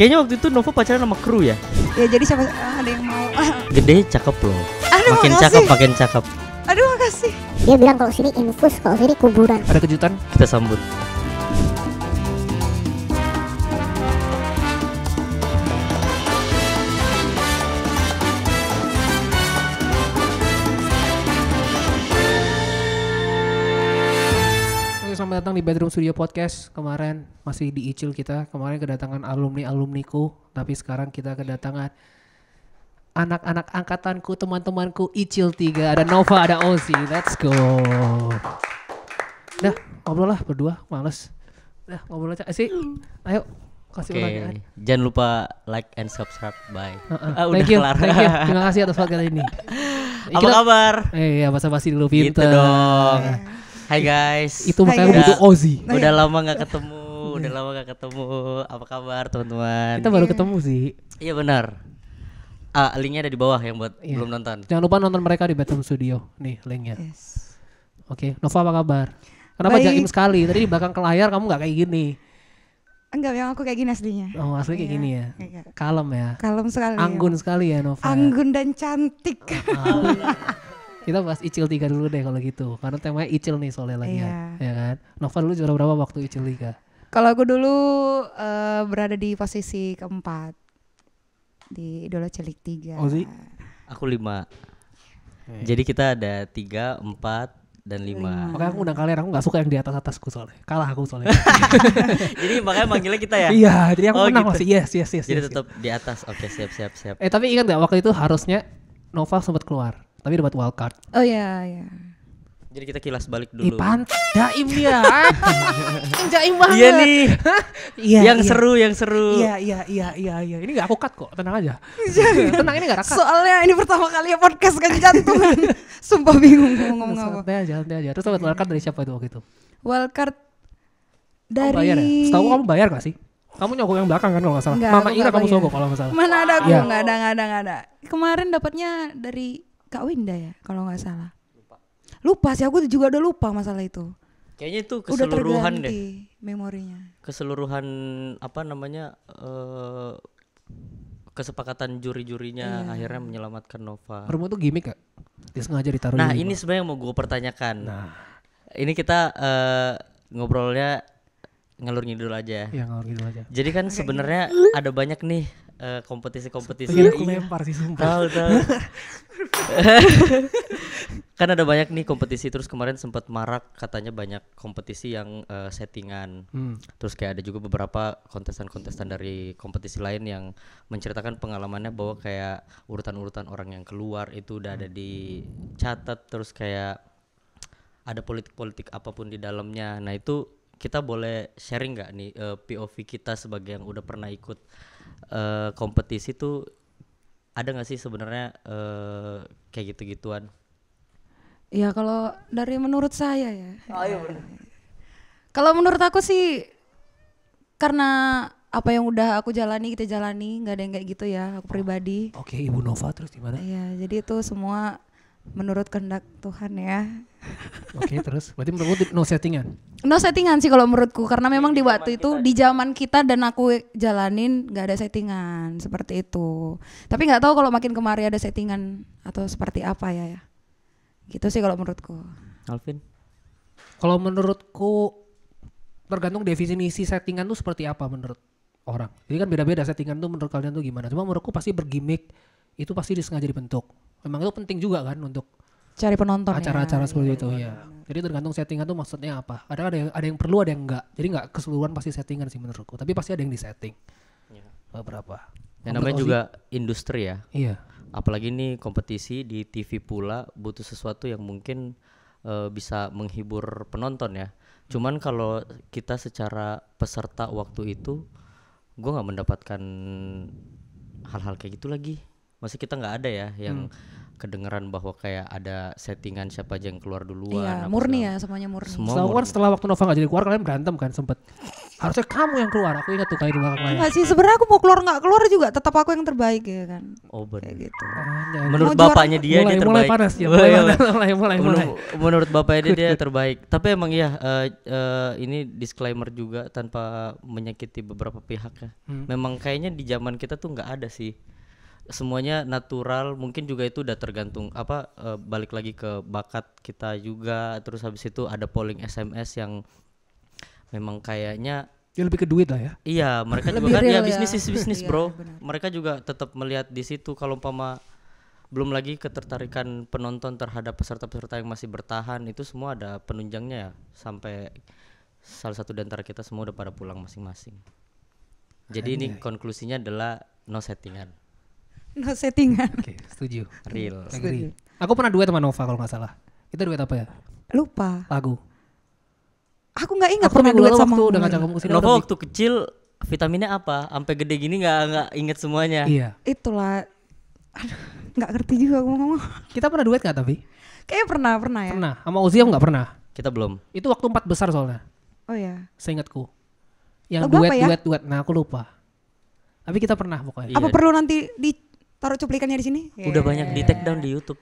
Kayaknya waktu itu Nova pacaran sama kru ya? Ya jadi siapa ada yang mau. Gede cakep loh. Aduh, Makin makasih. cakep makin cakep. Aduh makasih. Dia bilang kalau sini infus, kalau sini kuburan. Ada kejutan? Kita sambut. Oke, selamat datang di Bedroom Studio Podcast. Kemarin masih di Icil kita. Kemarin kedatangan alumni-alumniku. Tapi sekarang kita kedatangan anak-anak angkatanku, teman-temanku Icil 3. Ada Nova, ada Ozzy. Let's go. Dah, ngobrol lah berdua. Males. Dah, ngobrol aja. Sih, ayo. Kasih Oke, pertanyaan. jangan lupa like and subscribe. Bye. Udah Thank you, kelar. thank you. Terima kasih atas podcast ini. Apa kabar? Ya, basa-basi dulu Gitu pinter. dong. Hai guys. Itu makanya Hai, butuh Ozzy. Udah lama gak ketemu. Udah lama gak ketemu. Apa kabar teman-teman? Kita baru ketemu sih. Iya benar. Linknya ada di bawah yang buat Iya. belum nonton. Jangan lupa nonton mereka di Bedroom Studio. Nih linknya. Yes. Oke, Nova apa kabar? Kenapa Baik. jaim sekali? Tadi di belakang ke layar kamu nggak kayak gini. Enggak, yang aku kayak gini aslinya. Oh, asli kayak Iya, gini ya. kayak- Kalem ya. Kalem sekali. Anggun sekali ya Nova. Anggun dan cantik. Kita bahas Icil 3 dulu deh kalau gitu. Karena temanya Icil nih soalnya lagi Iya. ya kan. Nova dulu juara berapa waktu Icil 3? Kalau aku dulu berada di posisi keempat di Idola Cilik 3. Ozzy? Aku 5. Jadi kita ada 3, 4 dan 5. Makanya aku undang kalian, aku gak suka yang di atas-atasku soalnya. Kalah aku soalnya. Jadi makanya manggilnya kita ya. Iya, jadi aku Oh, menang gitu. masih. Yes. Jadi yes. tetap di atas. Oke, siap. Tapi ingat gak waktu itu harusnya Nova sempat keluar. Tapi dapat wildcard. Oh iya, iya. Jadi kita kilas balik Ih, dulu. jaim dia. Jaim banget. Iya nih. Iya, yang seru. Iya. Ini gak aku cut kok, tenang aja. Tenang, ini gak cut. Soalnya ini pertama kali ya podcast kan jantungan. Sumpah bingung mau ngomong apa. Santai aja. Terus dapat wildcard dari siapa itu waktu itu? Wildcard Kamu bayar ya? dari Setahu kamu bayar gak sih? Kamu nyogok yang belakang kan kalau gak salah. Enggak, Mama aku Ira nggak kamu bayar. sogok kalau gak salah. Mana ada aku? Iya. Nggak ada. Kemarin dapatnya dari Kak Winda ya, kalau nggak salah. Lupa sih, aku juga udah lupa masalah itu. Kayaknya itu Udah keseluruhan deh. terganti memorinya. Keseluruhan apa namanya kesepakatan juri-jurinya akhirnya menyelamatkan Nova. Rumah tuh gimmick gak? Dia sengaja ditaruh Nah, di ini rumah. sebenarnya yang mau gue pertanyakan. Nah, Ini kita ngobrolnya ngalur ngidul aja. ya ngalor gitu aja. Jadi kan sebenarnya ada banyak nih kompetisi-kompetisi. Pengen aku Iya. lempar sih sumpah. Tahu. Kan ada banyak nih kompetisi, terus kemarin sempat marak katanya banyak kompetisi yang settingan. Terus kayak ada juga beberapa kontestan-kontestan dari kompetisi lain yang menceritakan pengalamannya bahwa kayak urutan-urutan orang yang keluar itu udah ada dicatat, terus kayak ada politik-politik apapun di dalamnya. Nah, itu kita boleh sharing nggak nih POV kita sebagai yang udah pernah ikut kompetisi tuh, ada nggak sih sebenarnya kayak gitu-gituan? Ya kalau dari menurut saya ya. Kalau menurut aku sih karena apa yang udah aku jalani, kita jalani, nggak ada yang kayak gitu ya, aku pribadi. Oke, Ibu Nova terus gimana? Iya, jadi itu semua menurut kehendak Tuhan ya. Oke, terus berarti menurutmu no settingan? No settingan sih kalau menurutku, karena memang di waktu itu di zaman kita dan aku jalanin nggak ada settingan seperti itu. Tapi nggak tahu kalau makin kemari ada settingan atau seperti apa ya. Gitu sih kalau menurutku. Alvin? Kalau menurutku tergantung definisi settingan tuh seperti apa menurut orang. Jadi kan beda-beda settingan tuh menurut kalian tuh gimana. Cuma menurutku pasti bergimmick itu pasti disengaja dibentuk. Memang itu penting juga kan untuk Cari penonton acara-acara ya. seperti itu ya. Jadi tergantung settingan tuh maksudnya apa. Ada yang perlu, ada yang enggak. Jadi enggak keseluruhan pasti settingan sih menurutku. Tapi pasti ada yang disetting. Beberapa. Yang namanya juga industri ya. Iya. Apalagi nih kompetisi di TV pula, butuh sesuatu yang mungkin bisa menghibur penonton ya. Cuman kalau kita secara peserta waktu itu, gue nggak mendapatkan hal-hal kayak gitu lagi. Masih kita nggak ada ya yang kedengeran bahwa kayak ada settingan siapa aja yang keluar duluan. Iya, apa murni segala- ya, semuanya murni. Semua Setahu kan murni. setelah waktu Nova gak jadi keluar kalian berantem kan sempet. Harusnya kamu yang keluar. Aku ingat tuh kali di belakang layar. Enggak sih, sebenarnya aku mau keluar nggak keluar juga tetap aku yang terbaik ya kan. Oh benar. Kayak gitu. Menurut Mau juara- bapaknya dia mulai terbaik. panas ya. Oh, iya. Mulai. Menurut bapaknya dia terbaik. Tapi emang iya ini disclaimer juga tanpa menyakiti beberapa pihak ya. Memang kayaknya di zaman kita tuh nggak ada sih. Semuanya natural, mungkin juga itu udah tergantung balik lagi ke bakat kita juga. Terus habis itu ada polling SMS yang memang kayaknya Ya lebih ke duit lah ya. iya, mereka Lebih juga kan ya real ya. bisnis is bisnis Iya, bro. benar. Mereka juga tetap melihat di situ kalau umpama belum lagi ketertarikan penonton terhadap peserta-peserta yang masih bertahan itu semua ada penunjangnya ya sampai salah satu di antara kita semua udah pada pulang masing-masing. Jadi ini konklusinya adalah no settingan, No settingan. Oke, setuju. real. Agree. Aku pernah duet sama Nova kalau nggak salah. Kita duet apa ya? Lupa. Lagu. Aku nggak ingat Aku pernah minggu duet lalu sama waktu udah Nova. ngajak kamu kesini. Nova waktu kecil vitaminnya apa? Sampai gede gini nggak inget semuanya. Iya. Itulah. Aduh, nggak ngerti juga aku ngomong. Kita pernah duet nggak tapi? Kayaknya pernah ya. Pernah. Sama Uzi aku nggak pernah. Kita belum. Itu waktu 4 besar soalnya. Oh ya. Seingatku. Yang Lagu apa ya? duet. Nah aku lupa. Tapi kita pernah pokoknya. Iya. Apa perlu nanti ditaruh cuplikannya di sini? Udah banyak di take down di YouTube.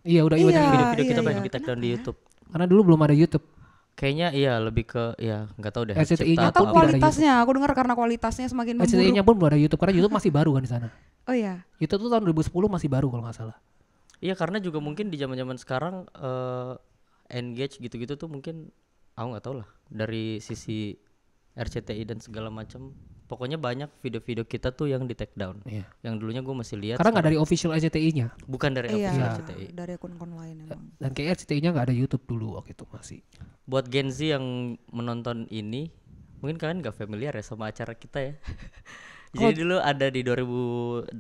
Iya udah Iya. banyak video. Video-video kita iya, banyak iya. di take down di YouTube. Karena dulu belum ada YouTube. Kayaknya iya lebih ke ya nggak tahu deh. RCTI-nya cipta Atau atau apa. pun kualitasnya, aku dengar karena kualitasnya semakin memburuk. SCTI-nya pun belum ada YouTube karena YouTube masih baru kan di sana. Oh ya. YouTube tuh tahun 2010 masih baru kalau nggak salah. Iya karena juga mungkin di zaman-zaman sekarang engage gitu-gitu tuh mungkin aku nggak tahu lah dari sisi RCTI dan segala macam. Pokoknya banyak video-video kita tuh yang di take down. Iya. Yang dulunya gue masih lihat. Karena nggak dari official RCTI-nya. Bukan dari Iya, official RCTI. dari akun-akun lain emang. Dan kayak RCTI-nya nggak ada YouTube dulu waktu itu masih. Buat Gen Z yang menonton ini, mungkin kalian nggak familiar ya sama acara kita ya. Jadi dulu ada di 2008,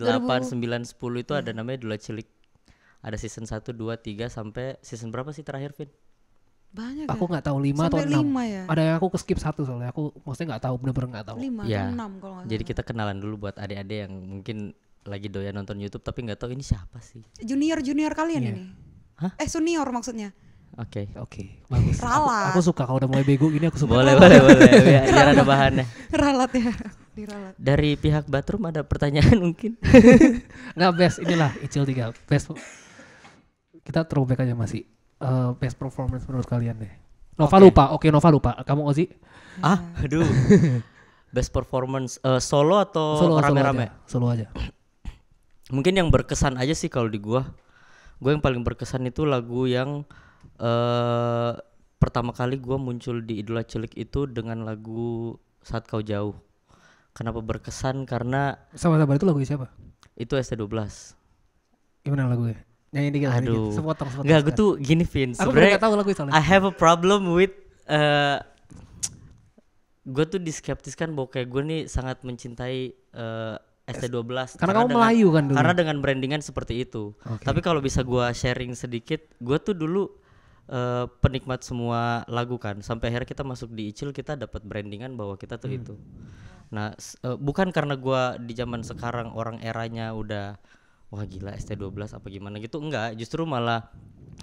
9, 10 itu ada namanya Dula Cilik. Ada season 1, 2, 3 sampai season berapa sih terakhir, Vin? Banyak Aku ya? nggak tahu 5 atau Sampai 6. 5 ya? Ada yang aku skip 1 soalnya aku maksudnya nggak tahu bener-bener nggak tahu. 5 Ya. atau 6 kalau nggak Jadi salah. kita kenalan dulu buat adik-adik yang mungkin lagi doyan nonton YouTube tapi nggak tahu ini siapa sih. Junior kalian Iya. ini? Hah? Senior maksudnya. Oke. Oke, bagus. Ralat. Aku suka kalau udah mulai bego gini aku suka. Boleh. Biar ada bahannya. Ralat ya. Diralat. Dari pihak Batrum ada pertanyaan mungkin? Nggak best inilah Icil 3 best. Kita throwback aja masih. Best performance menurut kalian deh. Nova lupa. Oke, Nova lupa. Kamu Ozi? Aduh. Best performance solo atau rame-rame? Solo aja. Mungkin yang berkesan aja sih kalau di gua yang paling berkesan itu lagu yang pertama kali gua muncul di Idola Cilik itu dengan lagu Saat Kau Jauh. Kenapa berkesan? Karena Sama-sama itu lagu siapa? itu ST12. Gimana lagunya? Nyanyi dikit. Aduh. Sepotong. Enggak, gue tuh gini Vin. Aku Sebenarnya nggak tahu lagu soalnya. I have a problem with gue tuh diskeptiskan bahwa kayak gue nih sangat mencintai ST12 Karena kamu Melayu kan dulu. Karena dengan brandingan seperti itu. Oke. Tapi kalau bisa gue sharing sedikit, gue tuh dulu penikmat semua lagu kan. Sampai akhirnya kita masuk di Icil, kita dapat brandingan bahwa kita tuh itu. Nah, bukan karena gue di zaman sekarang orang eranya udah wah gila ST12 apa gimana gitu, enggak. Justru malah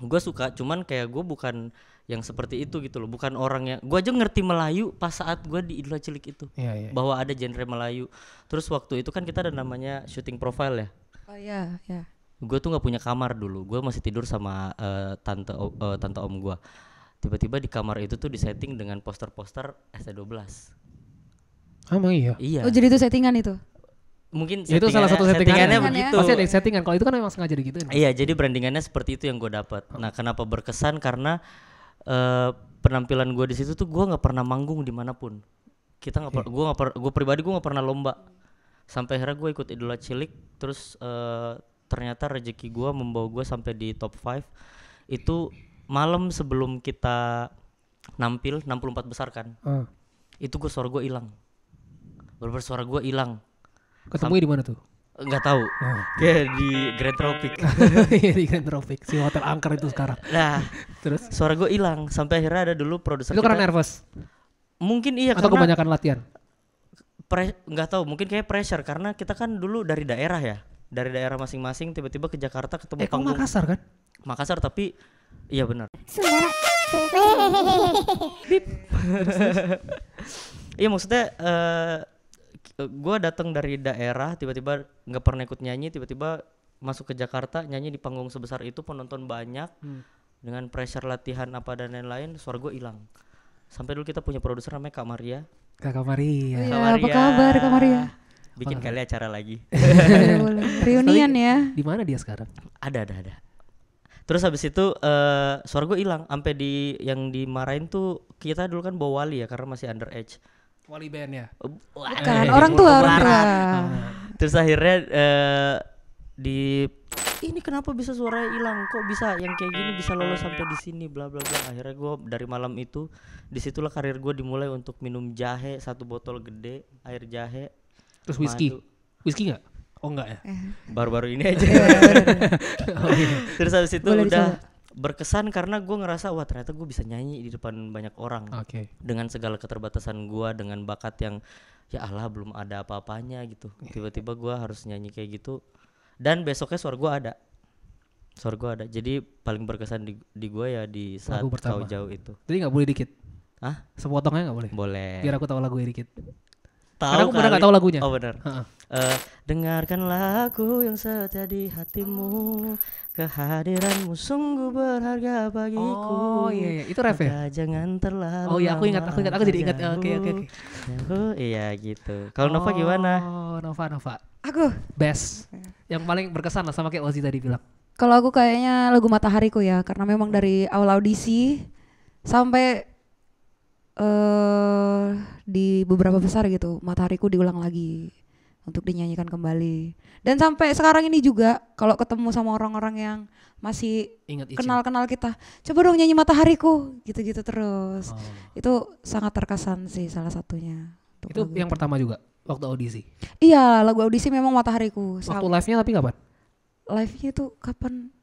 gue suka, cuman kayak gue bukan yang seperti itu gitu loh. Bukan orang yang gue aja ngerti Melayu pas saat gue di Idola Cilik itu. Iya. Bahwa ada genre Melayu. Terus waktu itu kan kita ada namanya shooting profile ya. Oh iya, ya. Gue tuh nggak punya kamar dulu. Gue masih tidur sama tante om gue. Tiba-tiba di kamar itu tuh disetting dengan poster-poster ST12. Emang iya. Iya. Oh jadi itu settingan itu? Mungkin Ya, itu salah satu settingannya begitu. Pasti ada settingan. Kalau itu kan memang sengaja digituin. Iya, jadi brandingannya seperti itu yang gue dapat. Nah, kenapa berkesan? Karena penampilan gue di situ tuh gue nggak pernah manggung dimanapun. Kita nggak, gue pribadi gue nggak pernah lomba. Sampai akhirnya gue ikut Idola Cilik, terus ternyata rezeki gue membawa gue sampai di top 5. Itu malam sebelum kita nampil 64 besar kan. Itu gue suara gue hilang. Bener-bener suara gue hilang. Ketemunya di mana tuh? Nggak tahu. Kayak di Grand Tropic. Iya di Grand Tropic, si hotel angker itu sekarang. Nah, Terus? suara gue hilang. Sampai akhirnya ada dulu produser Itu kita. karena nervous Mungkin iya atau karena kebanyakan latihan? nggak tahu, mungkin kayak pressure karena kita kan dulu dari daerah ya. dari daerah masing-masing tiba-tiba ke Jakarta ketemu Kamu panggung Makassar kan? Makassar, tapi iya benar. Saudara. Iya maksudnya gue datang dari daerah tiba-tiba nggak pernah ikut nyanyi, tiba-tiba masuk ke Jakarta nyanyi di panggung sebesar itu, penonton banyak, dengan pressure latihan apa dan lain-lain, suara gue hilang. Sampai dulu kita punya produser namanya Kak Maria. Kakak Maria. Iya, apa kabar Kak Maria? Bikin kali acara lagi. Boleh. Reunian ya. Di mana dia sekarang? Ada. Terus habis itu suara gue hilang, sampai yang dimarahin tuh kita dulu kan bawa wali ya karena masih underage. Wali band ya? Bukan, orang tua. Terus akhirnya ini kenapa bisa suaranya hilang? Kok bisa yang kayak gini bisa lolos sampai di sini bla bla bla. Akhirnya gue dari malam itu disitulah karir gue dimulai untuk minum jahe 1 botol gede, air jahe. Terus whisky? Madu. Whisky nggak? Oh nggak ya? Baru-baru ini aja. Terus habis itu Boleh udah berkesan karena gue ngerasa wah ternyata gue bisa nyanyi di depan banyak orang. Oke. Dengan segala keterbatasan gue, dengan bakat yang ya Allah belum ada apa-apanya gitu. Tiba-tiba gue harus nyanyi kayak gitu. Dan besoknya suara gue ada. Jadi paling berkesan di gue ya di saat Kau Jauh itu. Jadi nggak boleh dikit? Hah? Sepotongnya nggak boleh? Boleh. Biar aku tahu lagunya dikit. Tahu Karena aku benar nggak tahu lagunya. Oh benar. Dengarkanlah aku yang setia di hatimu, kehadiranmu sungguh berharga bagiku. Oh iya, itu ref ya? Maka jangan terlalu. Oh iya, aku ingat, aku jadi ingat. Oke. Iya gitu. Kalau Nova gimana? Oh, Nova. Aku. Best. Yang paling berkesan lah sama kayak Ozi tadi bilang. Kalau aku kayaknya lagu Matahariku ya, karena memang dari awal audisi sampai di beberapa besar gitu, Matahariku diulang lagi untuk dinyanyikan kembali. Dan sampai sekarang ini juga kalau ketemu sama orang-orang yang masih Ingat kenal-kenal kita, coba dong nyanyi Matahariku, gitu-gitu terus. Itu sangat terkesan sih salah satunya. Itu yang pertama juga waktu audisi. Iya, lagu audisi memang Matahariku. Waktu live-nya tapi kapan? Live-nya itu kapan?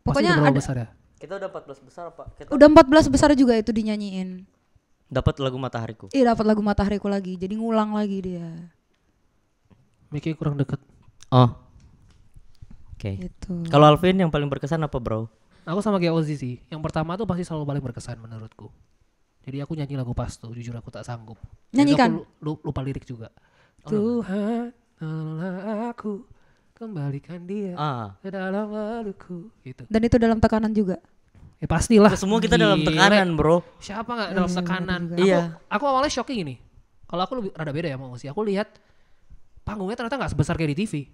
Pokoknya Pokoknya ada. besar ya? Kita udah 14 besar Pak. Udah 14 besar juga itu dinyanyiin. Dapat lagu Matahariku. Iya, dapat lagu Matahariku lagi. Jadi ngulang lagi dia. Mic-nya kurang deket. Oh. Oke. Gitu. Kalau Alvin yang paling berkesan apa, Bro? Aku sama kayak Ozi sih. Yang pertama tuh pasti selalu paling berkesan menurutku. Jadi aku nyanyi lagu Pastu, jujur aku tak sanggup. Nyanyikan. Aku lupa lirik juga. Tuhan, tolonglah aku kembalikan dia ke dalam waduku gitu. Dan itu dalam tekanan juga. Ya pastilah. Semua kita dalam tekanan, Bro. Siapa nggak dalam tekanan? Iya. Aku awalnya shocking ini. Kalau aku lebih rada beda ya sama Ozi. Aku lihat panggungnya ternyata nggak sebesar kayak di TV.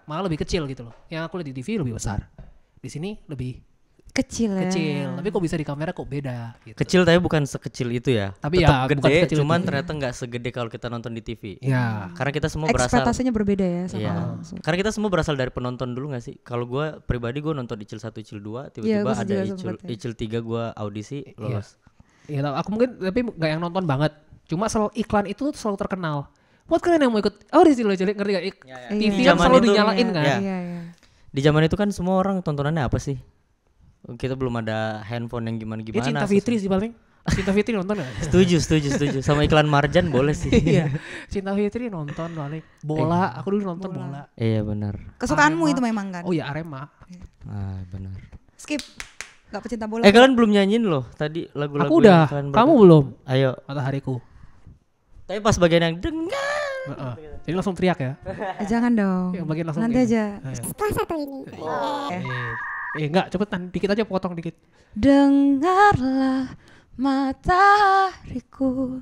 Malah lebih kecil gitu loh. Yang aku lihat di TV lebih besar. Di sini lebih Kecil ya. Tapi kok bisa di kamera kok beda gitu. Kecil tapi bukan sekecil itu ya. Tapi tetap ya, bukan gede, sekecil cuman itu. ternyata nggak segede kalau kita nonton di TV. Ya. Karena kita semua berasal. Ekspektasinya berbeda ya sama Iya. langsung. Karena kita semua berasal dari penonton dulu gak sih? Kalau gue pribadi gue nonton Icil 1, Icil 2, tiba-tiba Iya, gua ada juga Icil, sempet ya. Icil 3 gue audisi lolos. Iya, aku mungkin tapi nggak yang nonton banget. Cuma selalu iklan itu selalu terkenal. Buat kalian yang mau ikut audisi lo ngerti gak? TV Di kan zaman selalu itu, dinyalain kan. Iya. Iya. Di zaman itu kan semua orang tontonannya apa sih? Kita belum ada handphone yang gimana-gimana. Ya Cinta Fitri sih paling. Cinta Fitri nonton gak? Setuju. Sama iklan Marjan boleh sih. Iya. Cinta Fitri nonton paling. Bola, aku dulu nonton bola. Iya benar. Kesukaanmu Arema. itu memang kan. Oh ya Arema. Benar. Skip. Gak pecinta bola. Kalian belum nyanyiin loh tadi lagu-lagu. Aku udah. yang kalian Kamu belum? Ayo. Matahariku. Tapi pas bagian yang dengar. Jadi langsung teriak ya. Jangan dong. Yang bagian langsung Nanti ini. aja. Setelah satu ini. Enggak, cepetan dikit aja potong dikit. Dengarlah matahariku,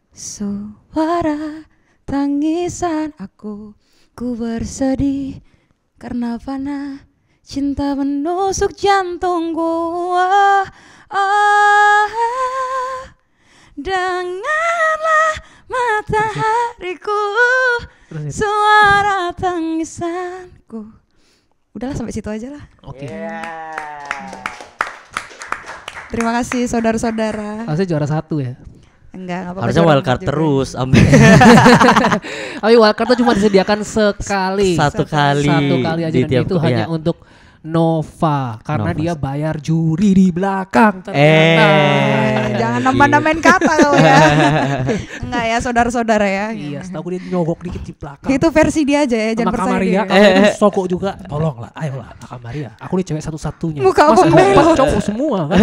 suara tangisan aku. Ku bersedih karena panah cinta menusuk jantungku. Dengarlah matahariku, suara tangisanku. Udahlah sampai situ aja lah. Oke. Terima kasih saudara-saudara. Harusnya juara 1 ya. Enggak apa-apa. Harusnya juara wildcard 4 juga. terus sampai Tapi wildcard tuh cuma disediakan sekali. satu kali Satu kali aja di dan tiap itu hanya iya. untuk Nova karena Nova. dia bayar juri di belakang ternyata. Jangan nambah-nambahin kata kau ya. Enggak ya saudara-saudara ya. Iya, setahu dia nyogok dikit di belakang. Itu versi dia aja ya, jangan Sama percaya Kamaria, dia. Kamaria sokok juga. Tolonglah, ayolah Kamaria. Aku nih cewek satu-satunya. Muka Masa abang empat belok. cowok semua kan?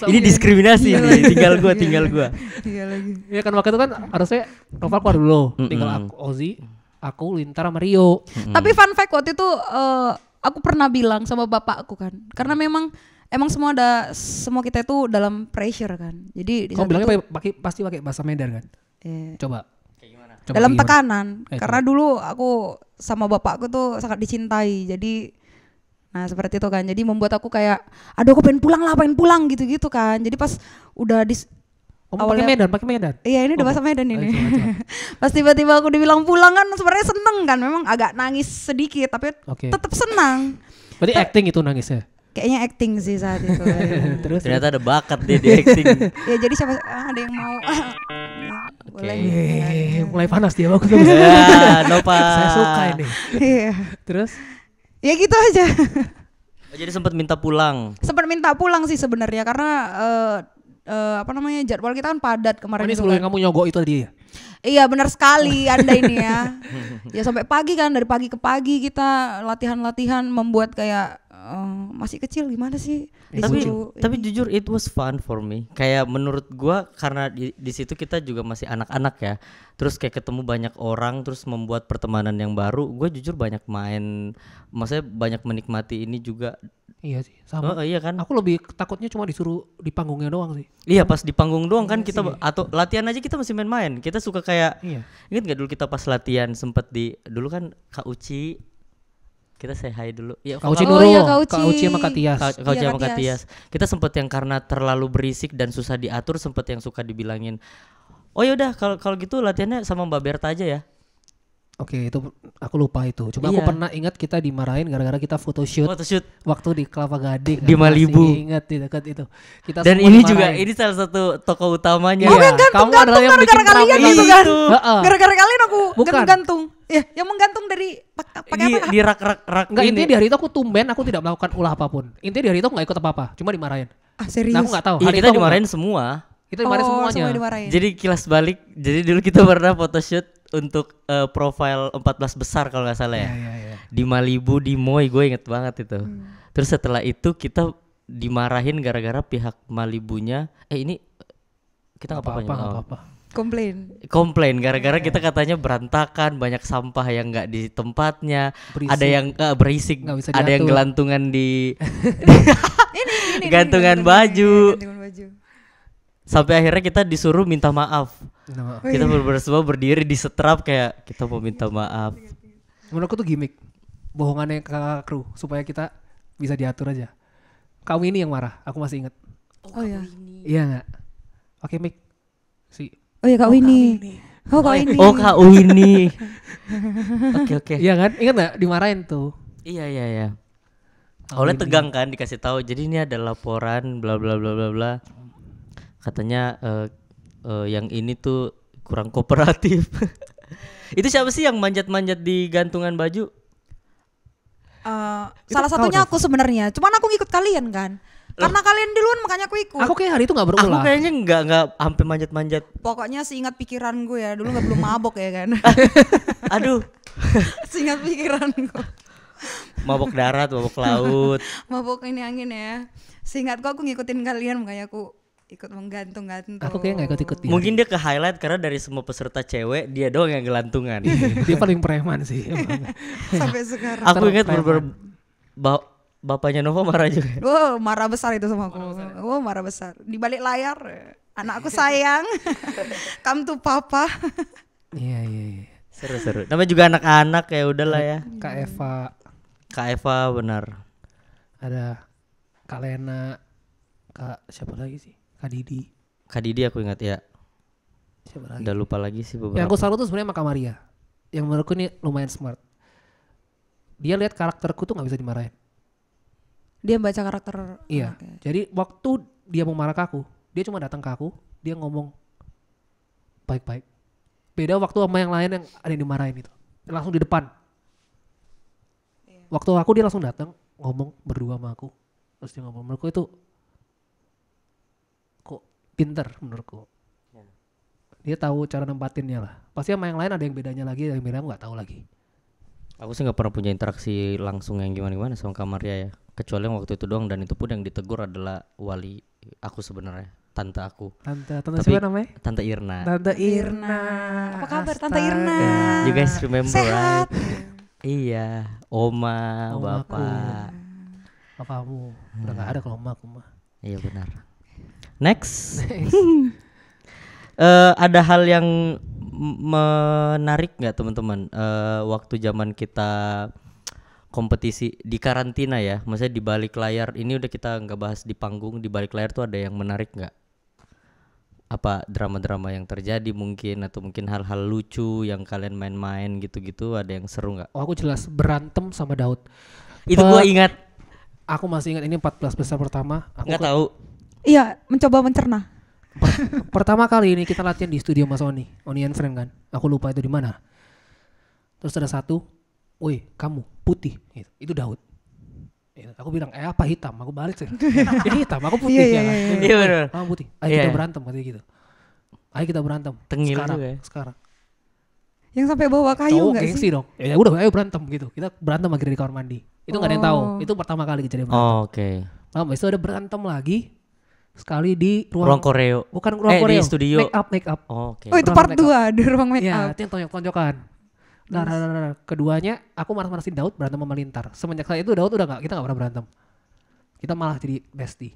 Ini diskriminasi nih. Tinggal gua. Iya lagi. Ya kan waktu itu kan harusnya Nova keluar dulu. Tinggal aku, Ozi, aku Lintar sama Rio. Tapi fun fact waktu itu aku pernah bilang sama bapakku kan, karena emang semua kita itu dalam pressure kan. Jadi di Kamu saat bilangnya itu, pasti pakai bahasa Medan kan? Coba. Coba dalam gimana? tekanan. Coba. Karena dulu aku sama bapakku tuh sangat dicintai. Jadi nah seperti itu kan. Jadi membuat aku kayak aduh aku pengen pulang gitu-gitu kan. Jadi pas udah Kamu pakai Medan. Iya ini udah Oh, bahasa Medan ini. coba. Pas tiba-tiba aku dibilang pulang kan sebenarnya seneng kan. Memang agak nangis sedikit tapi Oke. tetap senang. Berarti acting itu nangisnya. Kayaknya acting sih saat itu. Terus Ternyata ada bakat dia di acting. Ya jadi siapa ada yang mau ya, boleh. mulai panas dia bagus. Ya, Nova. Saya suka ini. Iya. Terus Ya gitu aja. Jadi sempat minta pulang. Sempat minta pulang sih sebenarnya karena apa namanya jadwal kita kan padat kemarin ini itu sebelum kan. kamu nyogok itu tadi ya? Iya benar sekali Anda ini ya. Ya sampai pagi kan, dari pagi ke pagi kita latihan-latihan membuat kayak masih kecil gimana sih? Tapi jujur it was fun for me. Kayak menurut gua karena di situ kita juga masih anak-anak ya. Terus kayak ketemu banyak orang terus membuat pertemanan yang baru. Gue jujur banyak main, maksudnya banyak menikmati ini juga. Iya sih, sama. Oh, iya kan? Aku lebih takutnya cuma disuruh di panggungnya doang sih. Iya pas di panggung doang kan kita atau latihan aja kita masih main-main. Kita suka kayak Iya. ingat gak dulu kita pas latihan sempet dulu kan Kak Uci kita say hi dulu. Ya, Kak Uci Oh dulu, iya, Kak Uci. Kak Uci sama Kak Tias. Kak Uci Iya, sama Kak Kak Tias. Kita sempet yang karena terlalu berisik dan susah diatur, sempet yang suka dibilangin, oh yaudah kalau gitu latihannya sama Mbak Berta aja ya. Oke, itu aku lupa itu. Cuma Iya. aku pernah ingat kita dimarahin gara-gara kita photoshoot Photoshoot. waktu di Kelapa Gading. Di Aku masih Malibu. Ingat di dekat itu. Kita Dan semua ini juga dimarahin. ini salah satu tokoh utamanya. Iya, kamu adalah yang bikin gara-gara kalian drama itu itu. kan. Heeh. Gara-gara kalian aku Bukan. gantung. Ya, yang menggantung dari pakai Di, apa? di rak Enggak, ini. intinya di hari itu aku tumben aku tidak melakukan ulah apapun. Intinya di hari itu aku gak ikut apa-apa, cuma dimarahin. Ah serius. Nah, aku gak tahu. Iya, Hari kita itu aku dimarahin nggak. semua. Kita dimarahin semuanya. Semua dimarahin. Jadi kilas balik. Jadi dulu kita pernah photoshoot untuk profile 14 besar kalau nggak salah ya. Iya. Di Malibu di Moy, gue inget banget itu. Terus setelah itu kita dimarahin gara-gara pihak Malibunya ini kita nggak apa-apa. Nggak apa-apa. Komplain. Gara-gara kita katanya berantakan, banyak sampah yang nggak di tempatnya, Berisik. ada yang berisik, Nggak bisa ada yang diatur. gelantungan di Ini gantungan baju. gantungan baju. Sampai akhirnya kita disuruh minta maaf. Nah, Kita semua berdiri di setrap kayak kita mau minta maaf. menurutku tuh gimmick. Bohongannya kakak kru supaya kita bisa diatur aja. Kamu ini yang marah, aku masih inget. Oh ya. Iya nggak? Oke, Mik. Si. Oh ya Kak Winnie. Oh Kak Winnie. Oh Kak Winnie. Oke. Iya kan? Ingat nggak? Dimarahin tuh. Iya. Awalnya tegang kan dikasih tahu. Jadi ini ada laporan bla bla bla bla bla. Katanya yang ini tuh kurang kooperatif. Itu siapa sih yang manjat-manjat di gantungan baju? Salah satunya aku sebenarnya. Cuman aku ngikut kalian kan. Karena kalian duluan makanya aku ikut. Aku kayak hari itu nggak Aku berulah. kayaknya nggak sampai manjat-manjat. Pokoknya seingat pikiran gue ya. Dulu belum mabok ya kan. Aduh, Seingat pikiranku. mabok darat, mabok laut. Mabok ini angin ya. Seingatku aku ngikutin kalian makanya aku ikut menggantung-gantung. Aku kayak nggak ikut-ikut dia. Mungkin dia ke highlight karena dari semua peserta cewek dia doang yang gelantungan. Dia paling preman sih. emang. Sampai sekarang. Aku ingat bapaknya Nova marah juga. Wow, marah besar itu sama aku. Oh, marah besar. Di balik layar, anakku sayang. Come to papa. Iya. Seru. Namanya juga anak-anak ya udahlah ya. Kak Eva, Kak Eva benar. ada Kak Lena, Kak siapa lagi sih? Kak Didi. Kak Didi aku ingat ya. Siapa lagi? Udah lupa lagi sih beberapa. Yang aku salut tuh sebenarnya Maka Maria. Yang menurutku ini lumayan smart. Dia lihat karakterku tuh nggak bisa dimarahin. Dia baca karakter. Iya. Oke. Jadi waktu dia mau marah ke aku, dia cuma datang ke aku, dia ngomong baik-baik. Beda waktu sama yang lain yang ada yang dimarahin itu. Langsung di depan. Waktu aku dia langsung datang, ngomong berdua sama aku. Terus dia ngomong, menurutku itu kok pinter menurutku. Dia tahu cara nempatinnya lah. Pasti sama yang lain ada yang bedanya lagi, yang beda aku nggak tahu lagi. Aku sih nggak pernah punya interaksi langsung yang gimana sama Kak Maria ya. Kecuali yang waktu itu doang, dan itu pun yang ditegur adalah wali aku sebenarnya, tante aku. Tante Tapi- siapa namanya? Tante Irna. Tante Irna. Apa kabar Tante Astaga. Irna? You guys remember Sehat. right? Iya, oma, Omaku. bapak. Papamu. Udah nggak ada kalau emak aku mah. Iya benar. Next. Ada hal yang menarik nggak teman-teman? Waktu zaman kita kompetisi di karantina ya, maksudnya di balik layar. Ini udah kita nggak bahas di panggung, di balik layar tuh ada yang menarik nggak? Apa drama-drama yang terjadi mungkin, atau mungkin hal-hal lucu yang kalian main-main gitu-gitu, ada yang seru nggak? Oh, aku jelas berantem sama Daud. Itu gua ingat. Aku masih ingat ini 14 besar pertama. Aku Nggak tahu. Iya, mencoba mencerna. pertama kali ini kita latihan di studio Mas Oni and Friend kan. Aku lupa itu di mana. Terus ada satu, woi kamu putih, gitu. Itu Daud. Gitu. Aku bilang apa hitam? Aku balik sih. Ini hitam, aku putih Iya, ya iya, kan. iya. Iya benar. Kamu putih. Ayo Iya. kita berantem katanya gitu. Ayo kita berantem. Tengil sekarang, juga ya. sekarang. Yang sampai bawa kayu Cowok nggak gengsi sih? dong. Ya udah ayo berantem gitu. Kita berantem akhirnya di kamar mandi. Itu nggak ada yang tahu. Oh. Itu pertama kali kejadian berantem. Oh, oke. Habis itu ada berantem lagi. Sekali di Ruang koreo. Bukan ruang di koreo. studio. Make up. Oh, oke. Oh itu Ruang part make up. 2 di ruang make Iya, up. itu yang tonjok-tonjokan. Keduanya aku marah-marahin Daud berantem sama Lintar. Semenjak saat itu Daud udah kita nggak pernah berantem. Kita malah jadi bestie.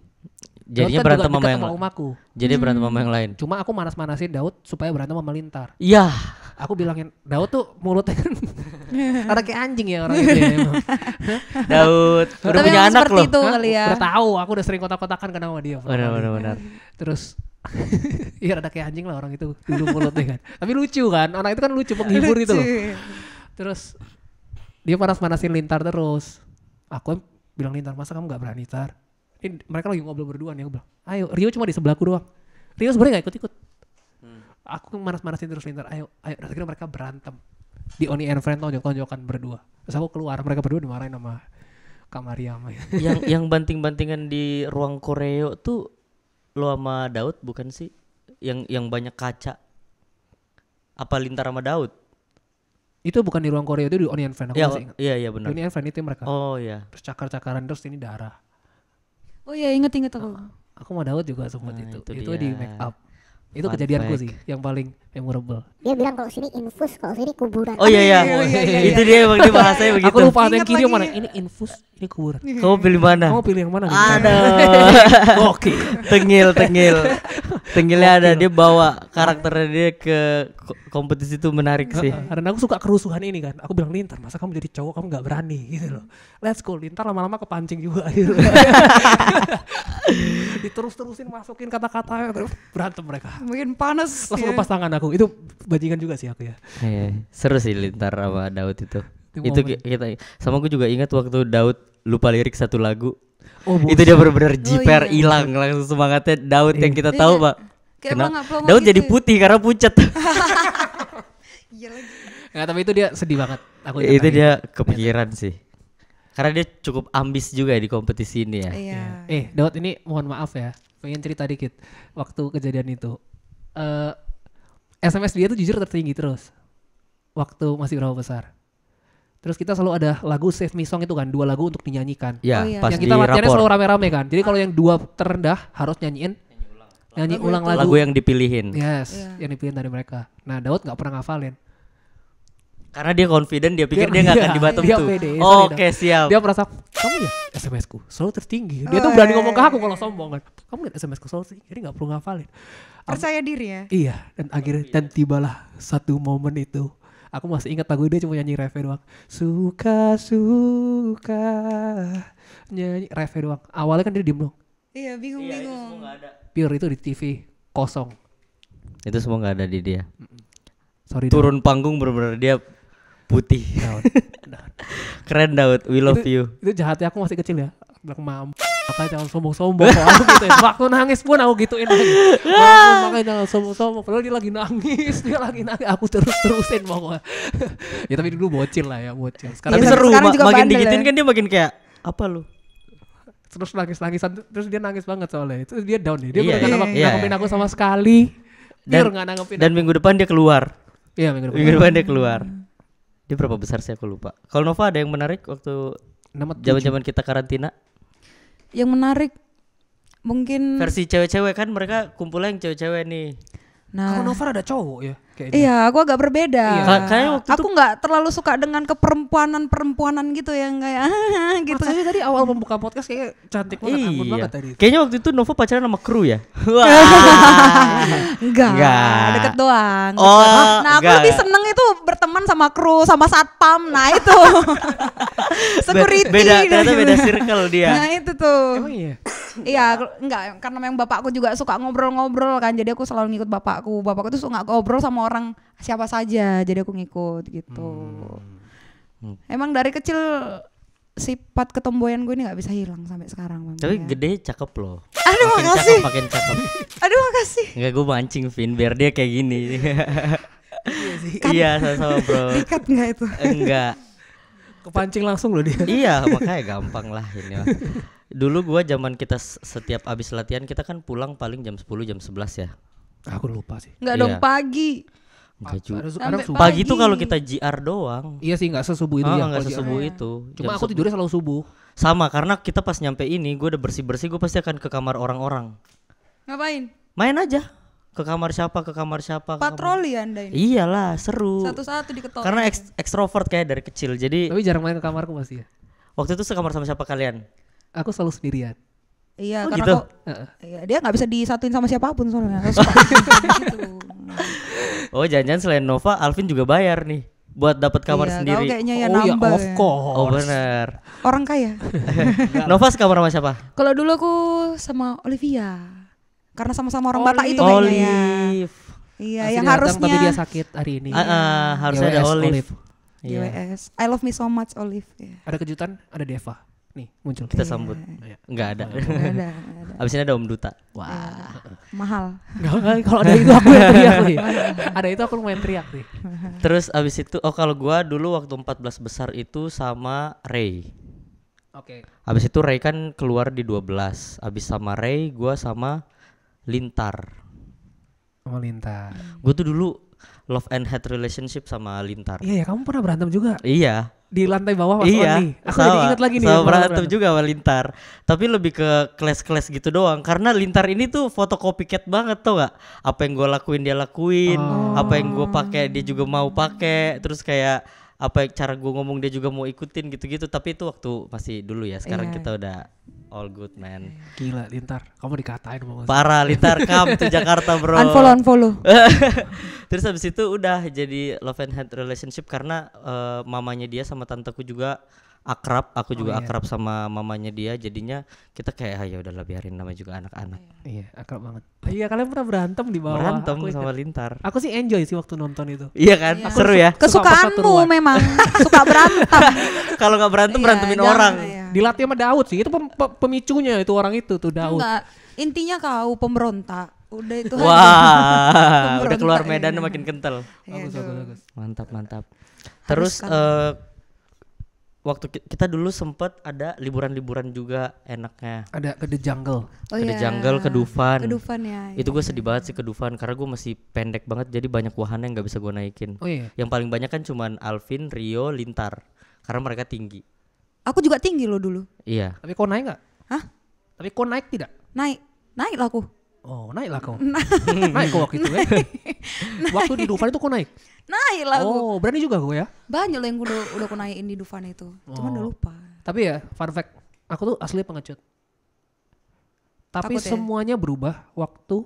Jadinya Daud kan berantem juga sama dekat yang lain. umaku. Jadi berantem sama yang lain. Cuma aku manas-manasin Daud supaya berantem sama Lintar. Iya. Aku bilangin Daud tuh mulutnya kan ada kayak anjing ya orang itu ya emang. Daud udah Tapi punya emang anak seperti loh. itu kali ya. Udah tahu, aku udah sering kotak-kotakan kan sama dia. Benar. Terus iya ada kayak anjing lah orang itu dulu mulutnya kan. Tapi lucu kan, orang itu kan lucu penghibur itu loh. Terus dia panas-panasin Lintar terus. Aku bilang Lintar, masa kamu gak berani Tar? Ini mereka lagi ngobrol berdua nih, aku bilang, ayo Rio cuma di sebelahku doang. Rio sebenarnya gak ikut-ikut. Aku manas-manasin terus Lintar, ayo. Terus akhirnya mereka berantem. Di Oni and Friend tonjok-tonjokan berdua. Terus aku keluar, mereka berdua dimarahin sama Kak Maria. yang banting-bantingan di ruang koreo tuh lo sama Daud bukan sih? Yang banyak kaca. Apa Lintar sama Daud? Itu bukan di ruang Korea, itu di Oni and Friend. Aku masih ingat. Iya Di benar. Oni and Friend itu mereka. Oh iya. Terus cakar-cakaran terus ini darah. Oh iya inget aku. Aku sama Daud juga sempat Nah, itu. itu Itu dia. di make up. Itu Fun kejadianku fact. sih yang paling memorable. Dia bilang kalau sini infus, kalau sini kuburan. Oh iya. Itu dia emang dia bahasanya begitu. Aku lupa ada yang Ingat kiri yang lagi. mana. Ini infus, ini kuburan. Kamu pilih mana? Kamu pilih yang mana? Aduh. Oke. Tengilnya ada, dia bawa karakternya dia ke kompetisi itu menarik sih. Karena aku suka kerusuhan ini kan. Aku bilang Lintar, masa kamu jadi cowok kamu nggak berani gitu loh. Let's go. Lintar lama-lama kepancing juga gitu. Diterus-terusin masukin kata-kata berantem mereka. Mungkin panas. Langsung ya. lepas tangan aku. Itu bajingan juga sih aku ya. Iya, seru sih Lintar sama Daud itu. Itu momen. Kita sama gue juga ingat waktu Daud lupa lirik satu lagu. Oh, Itu dia benar-benar jiper iya. hilang langsung semangatnya Daud yang kita tahu, Iya. Pak. Kayak Kenapa? pelongo Daud gitu jadi ya. putih karena pucat. Iya lagi. Nggak, tapi itu dia sedih banget. Aku ingat Itu lagi. dia kepikiran sih. Karena dia cukup ambis juga di kompetisi ini ya. Iya. Daud ini mohon maaf ya, pengen cerita dikit. Waktu kejadian itu, SMS dia tuh jujur tertinggi terus. Waktu masih berapa besar. Terus kita selalu ada lagu Save Me Song itu kan, 2 lagu untuk dinyanyikan. Ya, Oh iya. pas Yang di kita latihannya rapor. selalu rame-rame kan. Jadi kalau yang 2 terendah harus nyanyi ulang lagu. Lagu yang dipilihin. Yes, Iya. yang dipilih dari mereka. Nah, Daud nggak pernah ngafalin. Karena dia confident, dia pikir dia nggak akan Iya, di bottom dia tuh. pede, Oh, sorry, oke, siap. Dia merasa kamu ya SMS ku selalu tertinggi. Dia tuh berani ngomong ke aku kalau sombong kan. Kamu lihat SMS ku selalu tertinggi. Jadi nggak perlu ngafalin. Percaya diri ya. Iya, dan tibalah satu momen itu. Aku masih ingat lagu dia cuma nyanyi refnya doang. Suka nyanyi refnya doang. Awalnya kan dia diem dong. Iya bingung-bingung. Pure itu di TV kosong. Itu semua nggak ada di dia. Sorry. Turun panggung bener-bener dia putih. Daud. Keren Daud, we love you. Itu jahatnya aku masih kecil ya. Bilang mam, makanya jangan sombong-sombong. Aku gituin. Waktu nangis pun aku gituin lagi. Makanya jangan sombong-sombong. Padahal dia lagi nangis. Aku terus-terusin pokoknya. Ya tapi dulu bocil lah ya, bocil. Sekarang Tapi Iya, seru, sekarang juga makin bandel digituin ya. kan dia makin kayak Apa lu? Terus nangis-nangisan, terus dia nangis banget soalnya. Terus dia down nih. Dia Iya, udah iya. nanggepin aku sama sekali. Dia Dan- nggak nanggepin. Dan minggu depan dia keluar. Iya minggu Minggu depan. depan dia keluar. Dia berapa besar sih aku lupa. Kalau Nova ada yang menarik waktu zaman-zaman kita karantina? Yang menarik mungkin Versi cewek-cewek kan mereka kumpulnya yang cewek-cewek nih. Kalau nah Nova ada cowok ya kayaknya. iya aku agak berbeda. Iya. Kayaknya waktu Aku nggak terlalu suka dengan keperempuanan gitu yang kayak gitu. Maksudnya tadi awal membuka podcast kayak cantik banget, ampun Iya. banget tadi. Kayaknya waktu itu Nova pacaran sama kru ya. Wah. Enggak, Enggak. deket doang. Oh, Nah aku enggak. lebih seneng itu berteman sama kru, sama satpam. Nah itu security. Beda, nah, ternyata gitu. beda circle dia. Nah itu tuh. Emang iya. Iya, enggak karena memang bapakku juga suka ngobrol-ngobrol kan, jadi aku selalu ngikut bapakku. Bapakku tuh suka ngobrol sama orang siapa saja, jadi aku ngikut gitu. Emang dari kecil sifat ketomboyan gue ini nggak bisa hilang sampai sekarang. Memang Tapi ya. gede cakep loh. Aduh Makin makasih. cakep, makin cakep. Aduh makasih. Enggak, gue mancing Vin biar dia kayak gini. Iya sama-sama bro. Dikat nggak itu? Enggak. Kepancing langsung loh dia. Iya makanya gampang lah ini mah. Dulu gua zaman kita setiap abis latihan kita kan pulang paling jam 10 jam 11 ya. Aku lupa sih. Nggak Iya. dong pagi. Enggak juga. Kadang Sampai subuh. Pagi tuh pagi. kalau kita JR doang. Iya sih nggak sesubuh itu Oh, ya. enggak kalau sesubuh dia. itu. Cuma Jam aku 10. tidurnya selalu subuh. Sama karena kita pas nyampe ini gue udah bersih-bersih, gue pasti akan ke kamar orang-orang. Ngapain? Main aja. Ke kamar siapa, ke kamar siapa. ke kamar- Patroli Anda ini. Iyalah, seru. Satu-satu diketok. Karena ekstrovert kayak dari kecil. Jadi Tapi jarang main ke kamarku pasti ya. waktu itu sekamar sama siapa kalian? Aku selalu sendirian. Iya, Oh, karena gitu? kok iya, dia nggak bisa disatuin sama siapapun soalnya. Harus gitu. Oh, jangan-jangan selain Nova, Alvin juga bayar nih buat dapat kamar Iya, sendiri. kau kayaknya ya Oh iya, nambah. of ya. course. Oh, benar. Orang kaya. Nova sekamar sama siapa? Kalau dulu aku sama Olivia. Karena sama-sama orang Batak itu kayaknya ya. Olive. Iya, Masih yang datang, harusnya tapi dia sakit hari ini. Harusnya ada GWS Olive. Iya. GWS. I love me so much Olive. Ya. Ada kejutan, ada Deva. Nih, muncul. Kita sambut. Iya. Enggak ada. Nggak ada, nggak ada. Abis ini ada Om Duta. Mahal. Enggak, kalau ada itu aku yang teriak nih. Ada itu aku lumayan teriak nih. Terus abis itu, kalau gua dulu waktu 14 besar itu sama Ray. Oke. Abis itu Ray kan keluar di 12. Abis sama Ray, gua sama Lintar. Sama Lintar. Gue tuh dulu love and hate relationship sama Lintar. Iya ya, kamu pernah berantem juga Iya. di lantai bawah pas Iya, Oni. Aku jadi ingat lagi nih. sama yang pernah berantem juga sama Lintar. Tapi lebih ke kelas-kelas gitu doang. Karena Lintar ini tuh foto copycat banget tau gak? Apa yang gue lakuin dia lakuin, apa yang gue pakai dia juga mau pakai. Terus kayak apa cara gue ngomong dia juga mau ikutin gitu-gitu. Tapi itu waktu masih dulu ya. Sekarang Iya. kita udah all good man. Gila Lintar, kamu dikatain sama Parah Lintar, come to Jakarta bro. Unfollow. Terus habis itu udah jadi love and hate relationship karena mamanya dia sama tanteku juga akrab, aku juga iya. akrab sama mamanya dia, jadinya kita kayak ya udahlah biarin, namanya juga anak-anak. Iya, akrab banget. Iya, kalian pernah berantem di bawah. Berantem Aku sama ingat. Lintar. Aku sih enjoy sih waktu nonton itu. Iya kan? Iya. Seru ya. Kesukaanmu persatuan. memang suka berantem. Kalau nggak berantem Iya, berantemin jangan, orang. iya. Dilatih sama Daud sih. Itu pemicunya itu orang itu tuh Daud. Enggak, intinya kau pemberontak. Udah itu aja. Wah, udah Pemberontak, keluar medan iya. makin kental. Iya, Bagus, aduh. bagus, bagus. Mantap, mantap. Terus kan. waktu kita dulu sempet ada liburan-liburan juga enaknya. Ada ke The Jungle. Oh Ke The iya. Jungle, ke Dufan. Ke Dufan ya. Itu gue sedih banget sih ke Dufan karena gue masih pendek banget, jadi banyak wahana yang nggak bisa gue naikin. Oh iya. Yang paling banyak kan cuman Alvin, Rio, Lintar karena mereka tinggi. Aku juga tinggi loh dulu. Iya. Tapi kau naik nggak? Hah? Tapi kau naik tidak? Naik lah aku. Oh, naik lah kau. Naik kau waktu itu ya. Waktu di Dufan itu kau naik. Naik lah aku. Oh, berani juga gue ya. Banyak loh yang udah aku naikin di Dufan itu. Cuman udah lupa. Tapi ya, fun fact, aku tuh asli pengecut. Tapi Takut ya? semuanya berubah waktu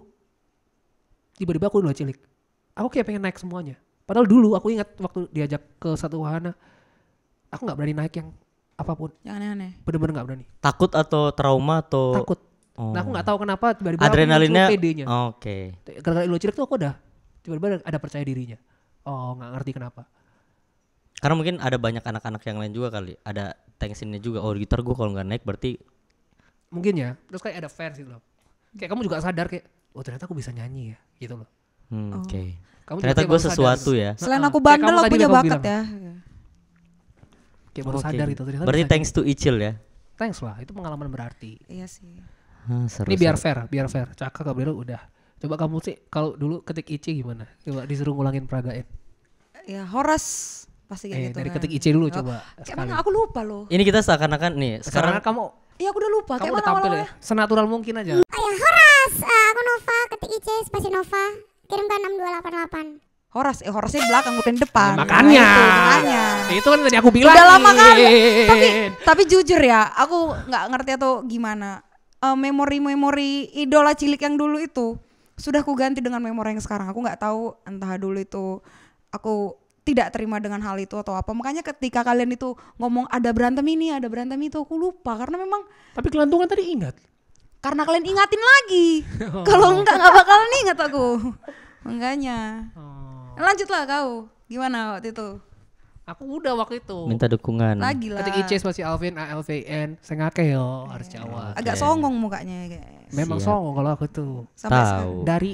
tiba-tiba aku udah cilik. Aku kayak pengen naik semuanya. Padahal dulu aku ingat waktu diajak ke satu wahana, aku nggak berani naik yang apapun. Yang aneh-aneh. Bener-bener nggak berani. Takut atau trauma atau Takut. Oh. Nah aku nggak tahu kenapa tiba-tiba Adrenalinnya. aku muncul PD-nya. Oke. Gara-gara ilo cilik tuh aku udah tiba-tiba ada percaya dirinya. Oh nggak ngerti kenapa. Karena mungkin ada banyak anak-anak yang lain juga kali. Ada tensionnya juga. Oh gitar gue kalau nggak naik berarti. Mungkin ya. Terus kayak ada fans gitu loh. Kayak kamu juga sadar kayak, oh ternyata aku bisa nyanyi ya, gitu loh. Oke. Kamu juga Ternyata kayak gue baru sesuatu sadar. ya. Selain Heeh. aku Kayak bandel, kamu aku tadi punya Bebek bakat bilang. ya. Kayak baru Oke. sadar gitu ternyata. Berarti bisa thanks to Icil ya. thanks lah, itu pengalaman berarti. Iya sih. Seru, Ini biar seru. fair. Caka Gabriel udah. Coba kamu sih kalau dulu ketik IC gimana? Coba disuruh ngulangin peragain. Ya Horas pasti kayak gitu Dari kan. ketik IC dulu coba. Kayak mana aku lupa loh. Ini kita seakan-akan nih Sekarang sekarang kamu Iya aku udah lupa. kamu Kayak udah mana tampil ya, awal-awalnya? senatural mungkin aja. Oh ya, Horas. Aku Nova, ketik IC spasi Nova. Kirimkan 6288. Horasnya di belakang bukan di depan. Makanya. Nah, itu, makanya. Itu kan tadi aku bilang. Udah lama kali. Tapi jujur ya, aku nggak ngerti atau gimana. Memori-memori idola cilik yang dulu itu sudah aku ganti dengan memori yang sekarang. Aku nggak tahu entah dulu itu aku tidak terima dengan hal itu atau apa. Makanya ketika kalian itu ngomong ada berantem ini, ada berantem itu, aku lupa karena memang Tapi kelantungan tadi ingat. karena kalian ingatin lagi. Kalau enggak nggak bakalan ingat aku. Makanya. Lanjutlah kau. Gimana waktu itu? Aku udah waktu itu. minta dukungan. Lagi lah. Ketik IC spasi Alvin ALVN Sengake yo harus Jawa. Agak songong mukanya guys. Memang Siap. songong kalau aku tuh. Sampai Tahu. Dari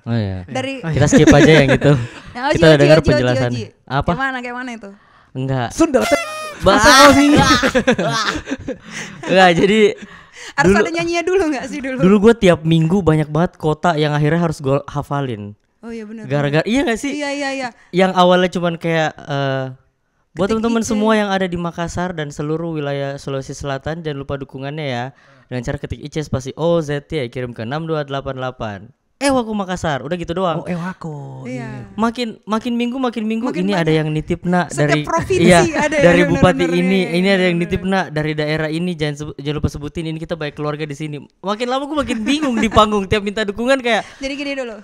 Oh iya. dari Kita skip aja yang itu. Nah, Kita udah dengar penjelasan. Apa? Kayak mana itu? Enggak. Sunda. Enggak, jadi Harus Dulu- ada nyanyinya dulu nggak sih dulu? dulu gue tiap minggu banyak banget kota yang akhirnya harus gue hafalin. Oh iya benar. Gara-gara iya gak sih? Iya. Yang awalnya cuman kayak buat Ketik teman-teman IC. semua yang ada di Makassar dan seluruh wilayah Sulawesi Selatan, jangan lupa dukungannya ya dengan cara ketik IC spasi OZT kirim ke 6288. Waku Makassar, udah gitu doang. Oh Ewako. Iya. Makin minggu Makin ini ada banyak. yang nitip nak Setiap dari provinsi ada ya, dari bener-bener, bupati iya, ini iya, ada yang bener. nitip nak dari daerah ini, jangan lupa sebutin ini kita baik keluarga di sini. Makin lama gue makin bingung di panggung tiap minta dukungan kayak Jadi gini dulu.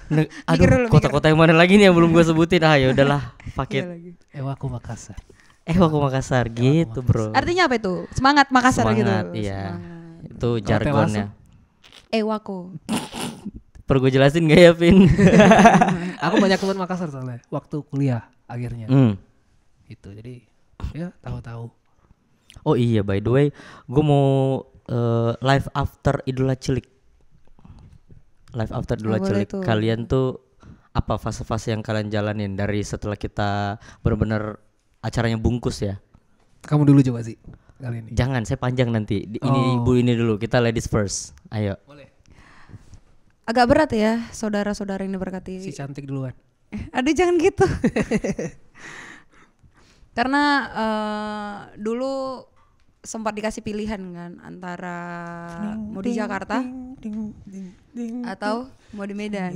aduh dulu, kota-kota yang mana lagi nih yang belum gue sebutin. Ya udahlah Iya paket lagi. Ewako Makassar. Waku Makassar gitu bro. Artinya apa itu? Semangat Makassar gitu. Semangat, iya. Semangat. Itu jargonnya. Wako. Perlu gue jelasin gak ya Vin? Aku banyak teman Makassar soalnya waktu kuliah akhirnya. Itu jadi ya tahu-tahu. Oh iya, by the way, gue mau live after Idola Cilik. Live after Idola boleh Cilik. tuh. Kalian tuh apa fase-fase yang kalian jalanin dari setelah kita benar-benar acaranya bungkus ya? Kamu dulu coba sih kali ini. Jangan, saya panjang nanti. Ini ibu ini dulu. Kita ladies first. Ayo. Agak berat ya saudara-saudara yang diberkati. Si cantik duluan. Aduh jangan gitu. Karena dulu sempat dikasih pilihan kan antara mau di Jakarta atau mau di Medan.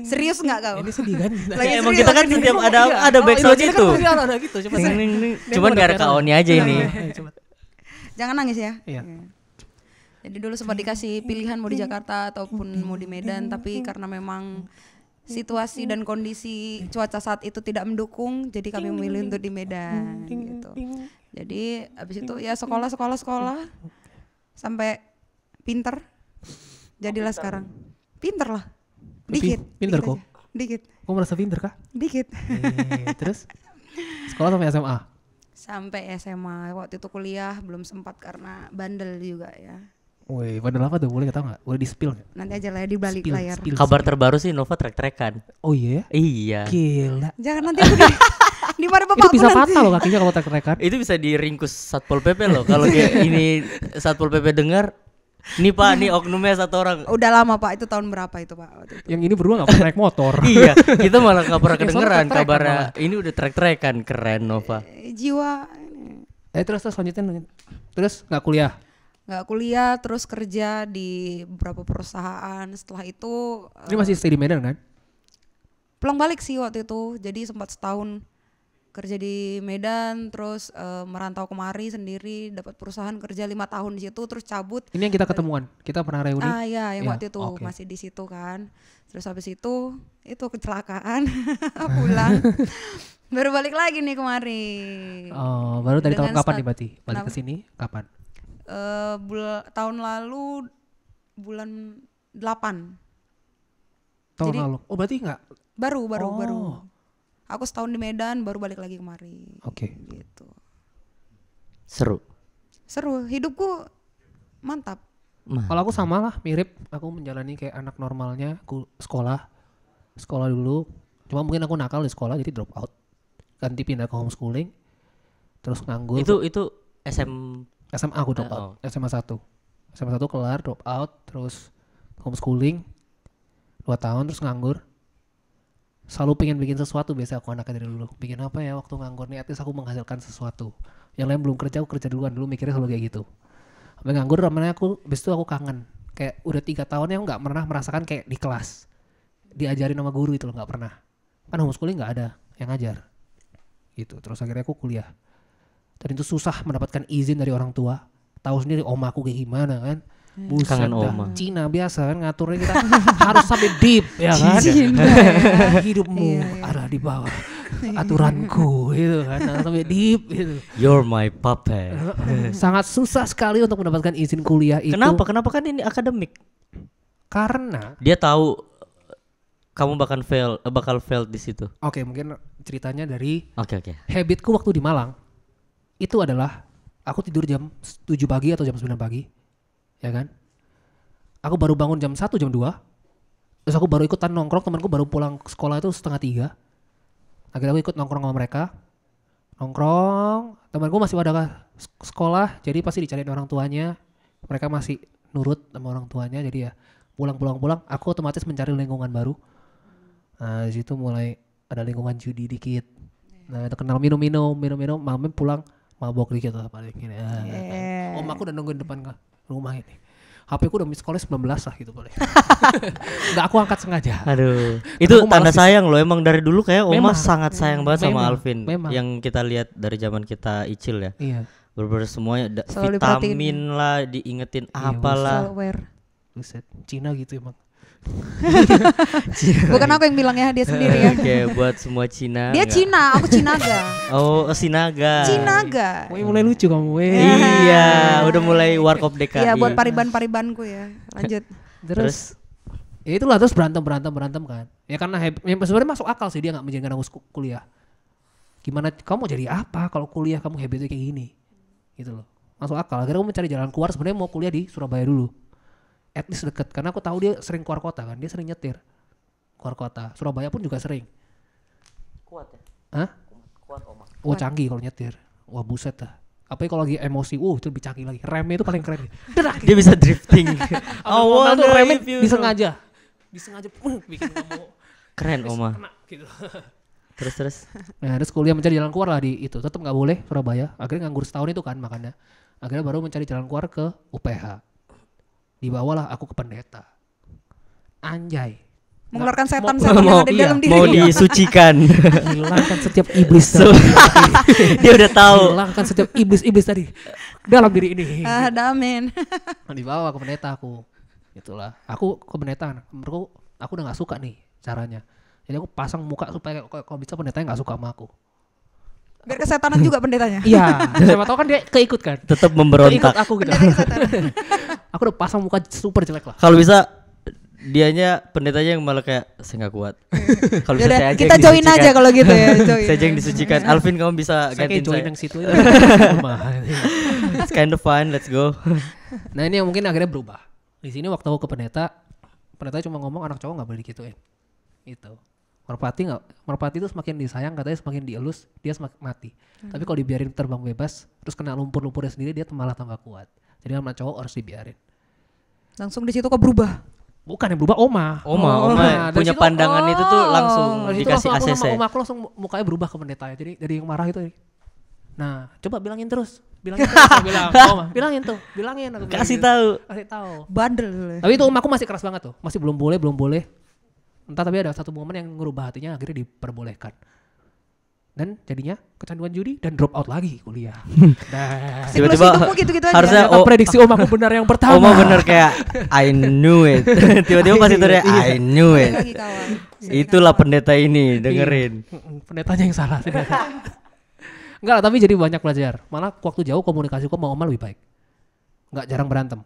Serius nggak kau? Ini sedih kan? Lagi Emang serius, kita kan lagi setiap serius. ada backsound Kita itu. kan pasti ada gitu. Coba Ting, saya. ting, ting. Cuman gak ada kaonnya aja ini. Jangan nangis ya. Iya. Jadi dulu sempat dikasih pilihan mau di Jakarta ataupun mau di Medan, tapi karena memang situasi dan kondisi cuaca saat itu tidak mendukung, jadi kami memilih untuk di Medan gitu. Jadi abis itu ya sekolah sampai pinter, jadilah sekarang pinter lah, dikit. Pinter dikit kok. aja. Dikit, Kok merasa pinter kah? dikit. Terus sekolah sampai SMA. Sampai SMA, waktu itu kuliah belum sempat karena bandel juga ya. Woi, padahal apa tuh? Boleh ketahu nggak? Boleh di spill nggak? Nanti aja lah ya di balik Spill, layar. spill. Kabar terbaru sih Nova trek-trekan. Oh iya? Iya. Gila. Jangan nanti aku di mana Itu bapakku bisa nanti. patah loh kakinya kalau trek-trekan. Itu bisa diringkus Satpol PP loh. Kalau ini Satpol PP dengar, nih Pak, nih oknumnya satu orang. Udah lama Pak, itu tahun berapa itu Pak? Waktu itu. Yang ini berdua nggak pernah naik motor. Iya, kita malah gak pernah Yang kedengeran sono trek-trekan kabarnya. malah. Ini udah trek-trekan, keren Nova. Jiwa Terus lanjutin. Terus nggak kuliah. nggak kuliah, terus kerja di beberapa perusahaan. Setelah itu Ini masih stay di Medan kan? pulang balik sih waktu itu. Jadi sempat setahun kerja di Medan, terus merantau kemari sendiri, dapat perusahaan kerja 5 tahun di situ, terus cabut. Ini yang kita ketemuan. Kita pernah reuni. Iya, yang Iya, waktu itu oke. masih di situ kan. Terus habis itu kecelakaan, pulang. Baru balik lagi nih kemari. Oh, baru dari tahun Dengan kapan nih berarti? Balik Kenapa? ke sini kapan? Tahun lalu bulan 8. Tahun Jadi- lalu. Oh, berarti nggak? Baru. Oh. Aku setahun di Medan, baru balik lagi kemari. Oke. Gitu. Seru. Seru, hidupku mantap. Kalau aku sama lah, mirip. Aku menjalani kayak anak normalnya. Aku sekolah dulu. Cuma mungkin aku nakal di sekolah jadi drop out. Ganti pindah ke homeschooling. Terus nganggur. Itu SMP SMA aku drop out. SMA 1 kelar drop out, terus homeschooling 2 tahun, terus nganggur. Selalu pengen bikin sesuatu, biasa aku anaknya dari dulu. Bikin apa ya waktu nganggur nih, at least aku menghasilkan sesuatu. Yang lain belum kerja, aku kerja duluan dulu, mikirnya selalu kayak gitu. Sampai nganggur, namanya abis itu aku kangen. Kayak udah 3 tahun yang nggak pernah merasakan kayak di kelas diajarin sama guru itu loh, nggak pernah. Kan homeschooling nggak ada yang ngajar. Gitu. Terus akhirnya aku kuliah. Dan itu susah mendapatkan izin dari orang tua. Tahu sendiri omaku kayak gimana kan. Buset Kangen dah. oma. Cina biasa kan ngaturnya kita harus sampai deep ya kan. Hidupmu ada di bawah aturanku gitu kan. Harus sampai deep gitu. You're my puppet. Sangat susah sekali untuk mendapatkan izin kuliah itu. Kenapa kan ini akademik? Karena Dia tahu kamu bakal fail di situ. oke, mungkin ceritanya dari Oke. habitku waktu di Malang itu adalah aku tidur jam 7 pagi atau jam 9 pagi. Ya kan? Aku baru bangun jam 1, jam 2. Terus aku baru ikutan nongkrong, temanku baru pulang sekolah itu 2:30. Akhirnya aku ikut nongkrong sama mereka. Nongkrong, temanku masih pada sekolah, jadi pasti dicariin orang tuanya. Mereka masih nurut sama orang tuanya, jadi ya pulang, aku otomatis mencari lingkungan baru. Nah, di situ mulai ada lingkungan judi dikit. Nah, itu kenal minum, malamnya pulang mabok dikit lah paling gini. Om aku udah nungguin depan rumah ini. HP ku udah miss call-nya 19 lah gitu boleh. Enggak aku angkat sengaja. Aduh, itu aku tanda malas sayang loh. Emang dari dulu kayak Oma Memang. sangat sayang banget sama Memang. Alvin. Memang. Yang kita lihat dari zaman kita Icil ya. Iya. Bener-bener semuanya Selalu diperhatiin. vitamin lah, diingetin Iya, apalah. Selalu aware. Buset, Cina gitu emang. Bukan aku yang bilang ya, dia sendiri ya. Oke, buat semua Cina. Dia enggak. Cina, aku Cinaga. Oh, Sinaga. Cinaga. Woi mulai lucu kamu, Iya, udah mulai warkop DKI. Iya, buat pariban-paribanku ya. Lanjut. Terus ya itulah, terus berantem kan. Ya karena ya sebenarnya masuk akal sih dia nggak menjadikan aku kuliah. Gimana kamu jadi apa kalau kuliah kamu habitnya kayak gini? Gitu loh. Masuk akal. Akhirnya aku mencari jalan keluar, sebenarnya mau kuliah di Surabaya dulu. At least deket, karena aku tahu dia sering keluar kota kan, dia sering nyetir keluar kota. Surabaya pun juga sering. Kuat ya? Hah? Kuat Oma. Wah canggih kalau nyetir. Wah buset dah. Apalagi kalau lagi emosi, itu lebih canggih lagi. Remnya itu paling keren. Dia bisa drifting. Awal tuh remnya review disengaja bikin kamu Keren Oma. kena gitu. Terus. Nah terus kuliah mencari jalan keluar lah di itu. Tetap nggak boleh Surabaya. Akhirnya nganggur setahun itu kan makanya. Akhirnya baru mencari jalan keluar ke UPH. Dibawalah aku ke pendeta. Anjay. Mengeluarkan setan Mau- yang ada di iya, dalam diri. Mau disucikan. Hilangkan setiap iblis So, dia udah tahu. Hilangkan setiap iblis tadi dalam diri ini. Ah, damen. Dibawa ke pendeta aku. Itulah. Aku ke pendeta. Menurutku aku udah nggak suka nih caranya. Jadi aku pasang muka supaya kalau bisa pendetanya nggak suka sama aku. Biar kesetanan juga pendetanya. Iya. Siapa tahu kan dia keikut kan. Tetap Keikut memberontak. aku gitu. Aku udah pasang muka super jelek lah. Kalau bisa dianya pendetanya yang malah kayak saya nggak kuat. Kalau bisa Yaudah, saya aja kita yang join disucikan. aja kalau gitu ya. Join. Saya aja yang disucikan. Alvin kamu bisa Saya kayak gantiin join saya. yang situ itu. It's kind of fun. Let's go. Nah ini yang mungkin akhirnya berubah. Di sini waktu aku ke pendeta cuma ngomong anak cowok nggak boleh digituin. Itu. Merpati itu semakin disayang katanya semakin dielus dia semakin mati. Tapi kalau dibiarin terbang bebas terus kena lumpur-lumpurnya sendiri dia malah tambah kuat. Jadi anak cowok harus dibiarin. Langsung di situ kok berubah. Bukan yang berubah Oma. Oma dari punya situ- pandangan itu tuh langsung Dari situ dikasih langsung aku ACC. sama Oma aku langsung mukanya berubah ke pendeta ya. Jadi dari yang marah itu. Nah, coba bilangin terus. Aku bilang, Oma, bilangin. Aku bilang Kasih gitu. tahu. Kasih tahu. Bandel. Tapi itu Oma aku masih keras banget tuh. Masih belum boleh. Entah tapi ada satu momen yang ngerubah hatinya akhirnya diperbolehkan. Dan jadinya kecanduan judi dan drop out lagi kuliah. Nah, Siklus Tiba-tiba hidupmu gitu-gitu aja. harusnya ternyata prediksi Om aku benar yang pertama. Oma bener kayak I knew it. Tiba-tiba pas itu dia I knew it. Lagi kawan. Itulah pendeta ini, dengerin. Pendetanya yang salah ternyata. Enggak lah, tapi jadi banyak belajar. Malah waktu jauh komunikasiku sama Oma lebih baik. Enggak jarang berantem.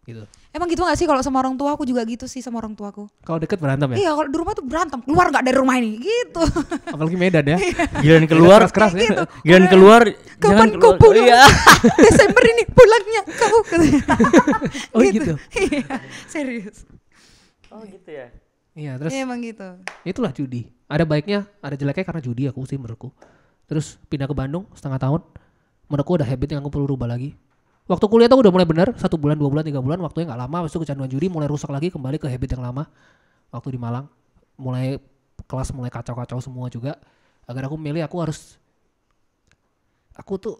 Gitu. Emang gitu gak sih kalau sama orang tua aku juga gitu sih sama orang tuaku. Kalau deket berantem ya? Iya kalau di rumah tuh berantem. Keluar gak dari rumah ini gitu. Apalagi Medan ya. Giliran keluar, Keras-keras ya. Gitu. giliran keluar, Kapan jangan kau keluar. pulang? Iya. Desember ini pulangnya kau katanya. Oh gitu. Iya, serius. Oh gitu ya. Iya terus Iya emang gitu. itulah judi. Ada baiknya, ada jeleknya karena judi aku sih menurutku. Terus pindah ke Bandung setengah tahun. Menurutku ada habit yang aku perlu rubah lagi. Waktu kuliah tuh udah mulai bener 1 bulan, 2 bulan, 3 bulan, waktunya nggak lama. Habis itu kecanduan judi mulai rusak lagi, kembali ke habit yang lama. Waktu di Malang, mulai kelas mulai kacau-kacau semua juga. Agar aku milih aku tuh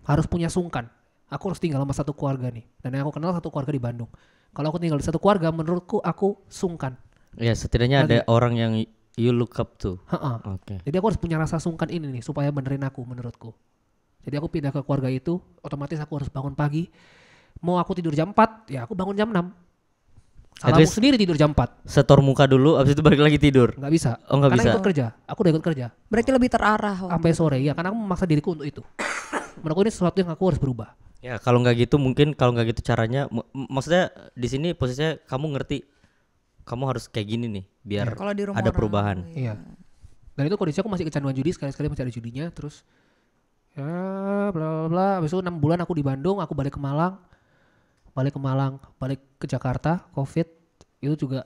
harus punya sungkan. Aku harus tinggal sama satu keluarga nih. Dan yang aku kenal satu keluarga di Bandung. Kalau aku tinggal di satu keluarga, menurutku aku sungkan. Ya setidaknya ada orang yang you look up to. Oke. Jadi aku harus punya rasa sungkan ini nih supaya benerin aku menurutku. Jadi aku pindah ke keluarga itu, otomatis aku harus bangun pagi. Mau aku tidur jam 4, ya aku bangun jam 6. Salah aku sendiri tidur jam 4. Setor muka dulu, abis itu balik lagi tidur. Nggak bisa. Oh nggak bisa. Karena ikut kerja, aku udah ikut kerja. Berarti lebih terarah. Sampai sore, ya karena aku memaksa diriku untuk itu. Menurutku ini sesuatu yang aku harus berubah. Ya kalau nggak gitu mungkin kalau nggak gitu caranya, maksudnya di sini posisinya kamu ngerti, kamu harus kayak gini nih, biar Kalau di rumah ada orang, perubahan. Iya. Dan itu kondisi aku masih kecanduan judi, sekali-sekali masih ada judinya, terus ya bla bla bla. Habis itu 6 bulan aku di Bandung, aku balik ke Malang, balik ke Jakarta, Covid itu juga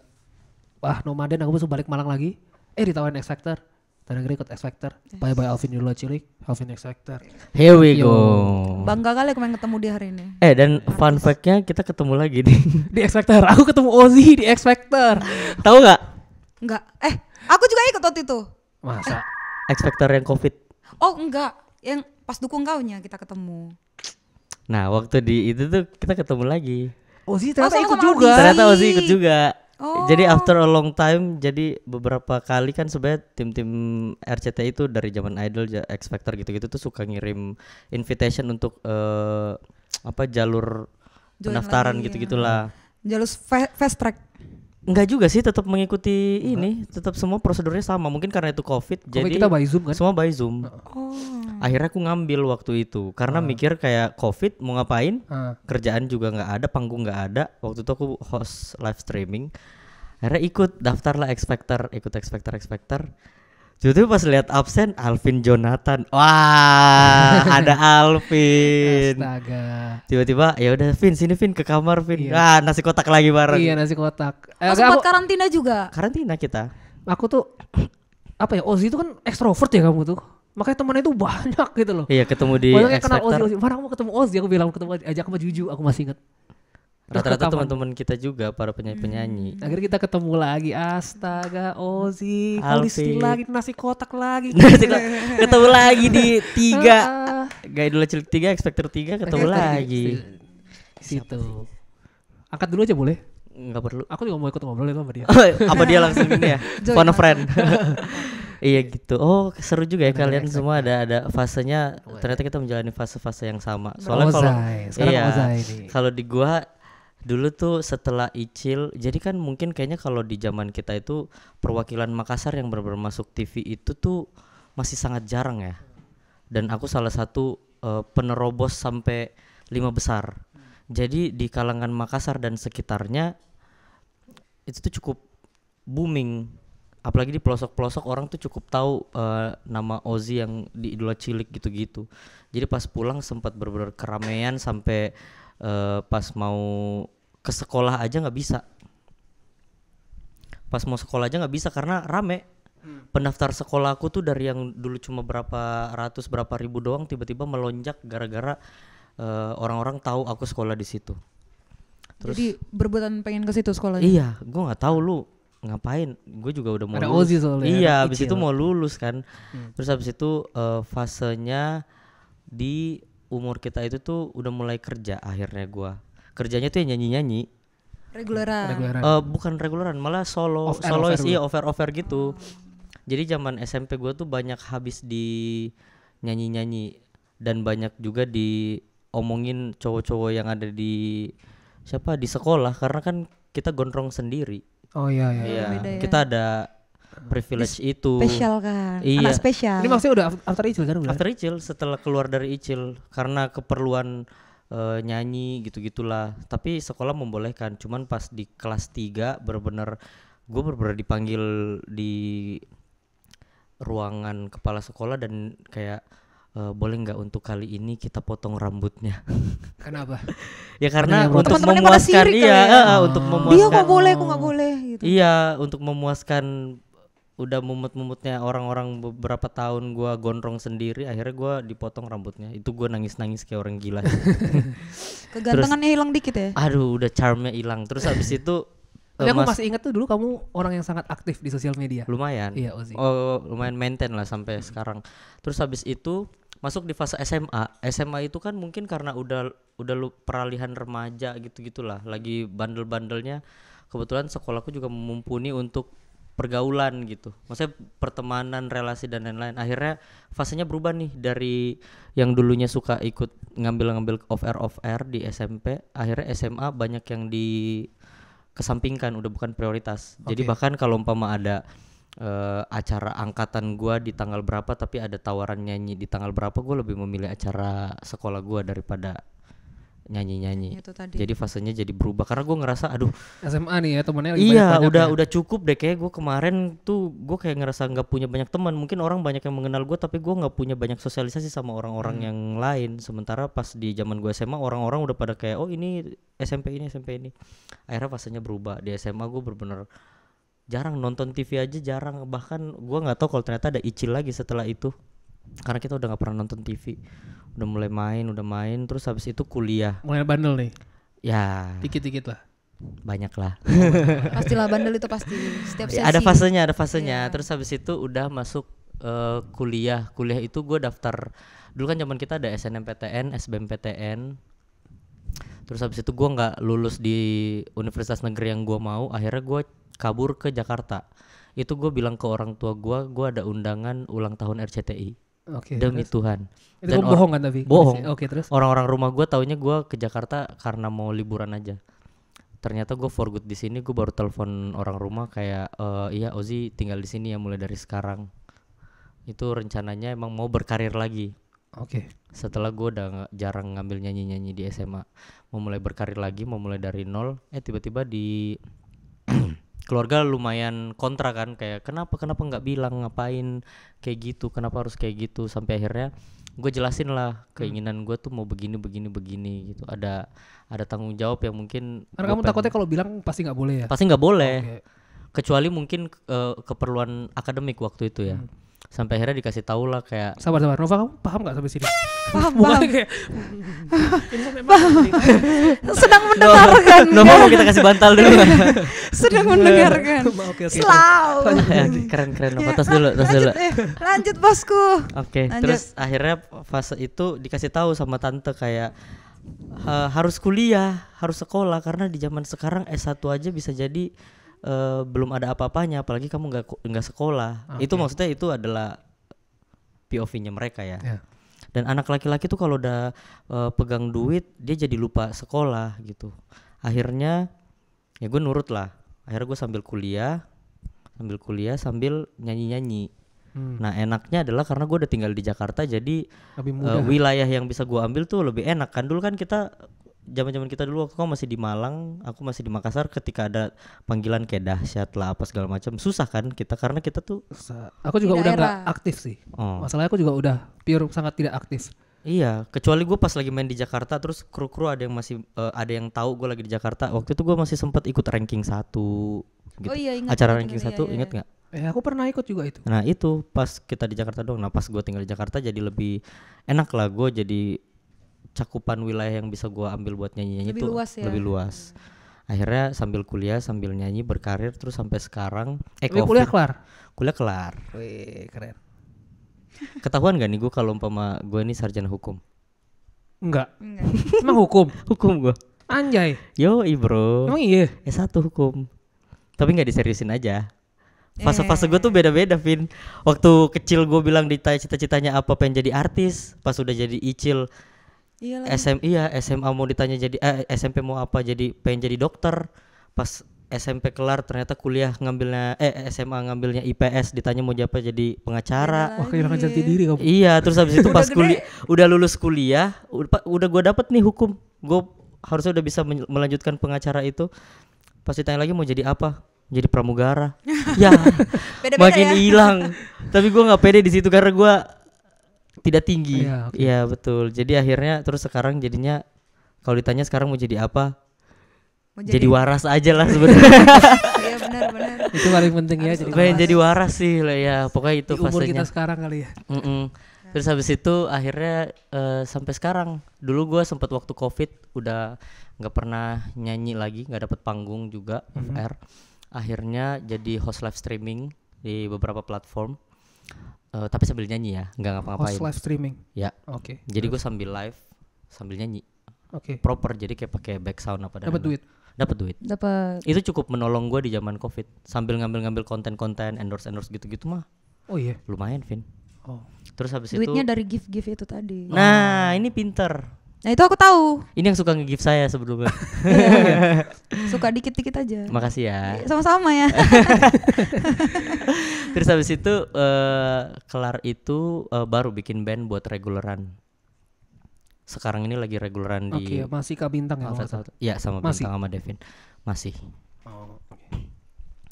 nomaden, aku besok balik Malang lagi. Ditawarin X Factor, dan akhirnya ikut X Factor. Bye bye Alvin Yula Cilik, Alvin X Factor. Here we go. Bangga kali aku main ketemu di hari ini. Dan fun fact-nya kita ketemu lagi nih. Di X Factor, aku ketemu Ozzy di X Factor. Tahu nggak? Enggak. Aku juga ikut waktu itu. Masa? X Factor yang COVID. Oh enggak, yang pas dukung kaunya kita ketemu. Nah waktu di itu tuh kita ketemu lagi. Ozzy ternyata ikut sama-sama juga. Ternyata Ozzy ikut juga. Oh. Jadi after a long time, jadi beberapa kali kan sebenarnya tim-tim RCTI itu dari zaman Idol, X Factor gitu-gitu tuh suka ngirim invitation untuk jalur Join pendaftaran lagi, gitu-gitulah. Jalur fast track. Enggak juga sih, tetap mengikuti ini, tetap semua prosedurnya sama. Mungkin karena itu COVID, jadi kita by Zoom kan? semua by Zoom. Oh. Akhirnya aku ngambil waktu itu karena mikir kayak COVID mau ngapain, kerjaan juga nggak ada, panggung nggak ada. Waktu itu aku host live streaming. Akhirnya ikut daftar lah X Factor, ikut X Factor. Tiba-tiba pas lihat absen Alvin Jonathan, wah ada Alvin. Astaga. Tiba-tiba ya udah Vin sini Vin ke kamar Vin. Nasi kotak lagi bareng. Iya nasi kotak. Sempat karantina juga. Karantina kita. Aku tuh Ozzy itu kan ekstrovert ya kamu tuh. Makanya temannya itu banyak gitu loh. Iya ketemu di Banyak X kenal Factor. Ozzy. Mana aku mau ketemu Ozzy, aku bilang ketemu ajak sama Juju, aku masih ingat. Rata-rata teman-teman kita juga para penyanyi-penyanyi. Akhirnya kita ketemu lagi. Astaga, Ozzy, Alvin. polisi lagi, nasi kotak lagi. Ketemu lagi di 3. Gak Idol Cilik 3, X Factor 3 ketemu lagi. Situ. Angkat dulu aja boleh? Enggak perlu. Aku juga mau ikut ngobrol itu sama dia. Apa dia langsung ini ya? Phone a friend. Iya gitu. Oh, seru juga ya kalian semua ada fasenya. Ternyata kita menjalani fase-fase yang sama. Soalnya kalau di gua dulu tuh setelah Icil, jadi kan mungkin kayaknya kalau di zaman kita itu perwakilan Makassar yang benar-benar masuk TV itu tuh masih sangat jarang ya. Dan aku salah satu penerobos sampai 5 besar. Jadi di kalangan Makassar dan sekitarnya itu tuh cukup booming. Apalagi di pelosok-pelosok orang tuh cukup tahu nama Ozzy yang di Idola Cilik gitu-gitu. Jadi pas pulang sempat benar-benar keramaian sampai pas mau ke sekolah aja nggak bisa. Pas mau sekolah aja nggak bisa karena rame. Pendaftar sekolah aku tuh dari yang dulu cuma berapa ratus berapa ribu doang tiba-tiba melonjak gara-gara orang-orang tahu aku sekolah di situ. Terus, jadi berebutan pengen ke situ sekolahnya. Iya, gue nggak tahu lu ngapain. Gue juga udah mau ada lulus. Ozzy soalnya. Iya, habis itu mau lulus kan. Terus habis itu fasenya di umur kita itu tuh udah mulai kerja akhirnya gua. Kerjanya tuh ya nyanyi-nyanyi. Reguleran. Bukan reguleran, malah solois, iya over gitu. Jadi zaman SMP gua tuh banyak habis di nyanyi-nyanyi dan banyak juga diomongin cowok-cowok yang ada di di sekolah karena kan kita gondrong sendiri. Oh iya. Kita ada privilege itu. Spesial kan. Iya. Anak spesial. Ini maksudnya udah after Icil kan? After Icil, setelah keluar dari Icil karena keperluan nyanyi gitu-gitulah. Tapi sekolah membolehkan. Cuman pas di kelas 3 benar-benar gue benar-benar dipanggil di ruangan kepala sekolah dan kayak boleh nggak untuk kali ini kita potong rambutnya? Kenapa? Ya karena untuk untuk memuaskan untuk memuaskan dia kok boleh, aku nggak boleh gitu. Iya, untuk memuaskan udah mumut-mumutnya orang-orang beberapa tahun gua gondrong sendiri, akhirnya gua dipotong rambutnya. Itu gua nangis-nangis kayak orang gila. Kegantengannya hilang dikit ya. Aduh, udah charmnya hilang. Terus habis itu Tapi aku masih ingat tuh dulu kamu orang yang sangat aktif di sosial media. lumayan. Iya, Ozi. Oh, lumayan maintain lah sampai sekarang. Terus habis itu masuk di fase SMA. SMA itu kan mungkin karena udah peralihan remaja gitu-gitulah, lagi bandel-bandelnya. Kebetulan sekolahku juga mumpuni untuk pergaulan gitu. Maksudnya pertemanan, relasi dan lain-lain. Akhirnya fasenya berubah nih dari yang dulunya suka ikut ngambil off air di SMP, akhirnya SMA banyak yang dikesampingkan, udah bukan prioritas. Jadi bahkan kalau umpama ada acara angkatan gua di tanggal berapa tapi ada tawaran nyanyi di tanggal berapa, gua lebih memilih acara sekolah gua daripada nyanyi. Itu tadi. Jadi fasenya jadi berubah karena gua ngerasa aduh SMA nih ya temennya lagi iya banyak-banyak ya. udah cukup deh, kayak gua kemarin tuh gua kayak ngerasa nggak punya banyak teman. Mungkin orang banyak yang mengenal gua tapi gua nggak punya banyak sosialisasi sama orang-orang yang lain. Sementara pas di zaman gua SMA orang-orang udah pada kayak oh ini SMP ini. Akhirnya fasenya berubah. Di SMA gua bener-bener jarang nonton TV aja, jarang. Bahkan gua nggak tahu kalau ternyata ada Icil lagi setelah itu, karena kita udah nggak pernah nonton TV, udah mulai main. Terus habis itu kuliah Mulai bandel nih. ya Dikit-dikit lah. banyak lah. Pastilah bandel itu pasti setiap sesi. Ada fasenya. Iya. Terus habis itu udah masuk kuliah itu gue daftar dulu kan zaman kita ada SNMPTN, SBMPTN. Terus habis itu gue nggak lulus di universitas negeri yang gue mau, akhirnya gue kabur ke Jakarta. Itu gue bilang ke orang tua gue ada undangan ulang tahun RCTI. Oke. Demi terus? Tuhan. Itu Dan kamu bohong kan tapi? bohong. Oke, terus? Orang-orang rumah gue taunya gue ke Jakarta karena mau liburan aja. Ternyata gue for good di sini. Gue baru telepon orang rumah kayak iya Ozi tinggal di sini ya mulai dari sekarang. Itu rencananya emang mau berkarir lagi. Oke. Setelah gue udah jarang ngambil nyanyi di SMA, mau mulai berkarir lagi, mau mulai dari nol. Tiba-tiba di keluarga lumayan kontra kan, kayak kenapa nggak bilang ngapain kayak gitu, kenapa harus kayak gitu. Sampai akhirnya gue jelasin lah keinginan gue tuh mau begini gitu. Ada tanggung jawab yang mungkin Karena kamu takutnya kalau bilang pasti nggak boleh ya. pasti nggak boleh. Oke. Kecuali mungkin keperluan akademik waktu itu ya. Sampai akhirnya dikasih tahu lah kayak Sabar. Nova, kamu paham nggak sampai sini? Paham. Kayak Sedang mendengarkan. Nova mau kita kasih bantal dulu. Sedang mendengarkan. Oke. Slow. Keren Nova, tas dulu. Lanjut bosku. Oke, terus akhirnya fase itu dikasih tahu sama tante kayak harus kuliah, harus sekolah karena di zaman sekarang S1 aja bisa jadi belum ada apa-apanya, apalagi kamu nggak sekolah. Itu maksudnya itu adalah POV-nya mereka ya. Dan anak laki-laki tuh kalau udah pegang duit dia jadi lupa sekolah gitu. Akhirnya ya gue nurut lah. Akhirnya gue sambil kuliah sambil nyanyi. Nah enaknya adalah karena gue udah tinggal di Jakarta, jadi lebih mudah. wilayah yang bisa gue ambil tuh lebih enak kan. Dulu kan kita zaman kita dulu waktu kamu masih di Malang, aku masih di Makassar, ketika ada panggilan kayak dahsyat lah apa segala macam susah kan kita, karena kita tuh Aku juga Di udah nggak daerah. aktif sih. oh Masalahnya aku juga udah pure sangat tidak aktif. iya, kecuali gue pas lagi main di Jakarta terus kru ada yang masih ada yang tahu gue lagi di Jakarta. Waktu itu gue masih sempat ikut ranking 1 gitu. Oh iya, ingat, Acara ingat, ranking ingat, 1 iya. inget nggak? Aku pernah ikut juga itu. Nah itu pas kita di Jakarta doang. Nah pas gue tinggal di Jakarta jadi lebih enak lah, gue jadi cakupan wilayah yang bisa gue ambil buat nyanyi-nyanyi Lebih tuh luas ya. lebih luas. Akhirnya sambil kuliah sambil nyanyi berkarir terus sampai sekarang. Tapi kuliah kelar. Kuliah kelar. Wih, keren. Ketahuan gak nih gue kalau umpama gue ini sarjana hukum? Enggak. Enggak. Emang hukum? Hukum gue. Anjay. Yoi bro. Emang iya? S1 hukum. Tapi nggak diseriusin aja. Fase-fase gue tuh beda-beda, Vin. Waktu kecil gue bilang ditanya cita-citanya apa, pengen jadi artis. Pas udah jadi Icil Iyalah. SMA mau ditanya jadi SMP mau apa, jadi pengen jadi dokter. Pas SMP kelar ternyata kuliah ngambilnya SMA ngambilnya IPS, ditanya mau apa jadi pengacara. Wah, kehilangan jati diri kamu. Iya, terus habis itu pas Udah kuliah udah lulus kuliah, udah gue dapet nih hukum. Gue harusnya udah bisa melanjutkan pengacara itu. Pas ditanya lagi mau jadi apa? Jadi pramugara. Ya, Beda-beda makin ya. hilang. Tapi gue nggak pede di situ karena gue tidak tinggi. Iya, oke. Iya betul. Jadi akhirnya terus sekarang jadinya kalau ditanya sekarang mau jadi apa? Mau Jadi waras aja lah sebenarnya. Iya Iya benar. Itu paling penting ya. Jadi Pengen jadi waras sih lah ya, pokoknya itu di umur fasenya. kita sekarang kali ya. Terus habis itu akhirnya sampai sekarang. Dulu gue sempat waktu COVID udah nggak pernah nyanyi lagi, nggak dapet panggung juga off-air. Akhirnya jadi host live streaming di beberapa platform. Tapi sambil nyanyi ya, nggak ngapa-ngapain. Host live streaming. Ya. Oke. Jadi gue sambil live, sambil nyanyi. Oke. Proper, jadi kayak pakai back sound apa dan Dapat duit. Dapat duit. Dapat. Itu cukup menolong gue di zaman COVID. Sambil ngambil konten-konten, endorse gitu-gitu mah Oh iya. lumayan, Vin. Oh. Terus habis Duitnya itu, dari gift-gift itu tadi. nah ini pinter. Nah itu aku tahu. Ini yang suka nge-give saya sebelumnya. Suka dikit-dikit aja. Makasih ya. Sama-sama ya. Terus habis itu kelar itu baru bikin band buat reguleran. Sekarang ini lagi reguleran di Oke, masih Kak Bintang ya. Alfred kalau nggak Salto. Ya sama Masih? Bintang sama Devin. Masih. salah? Oh, oke.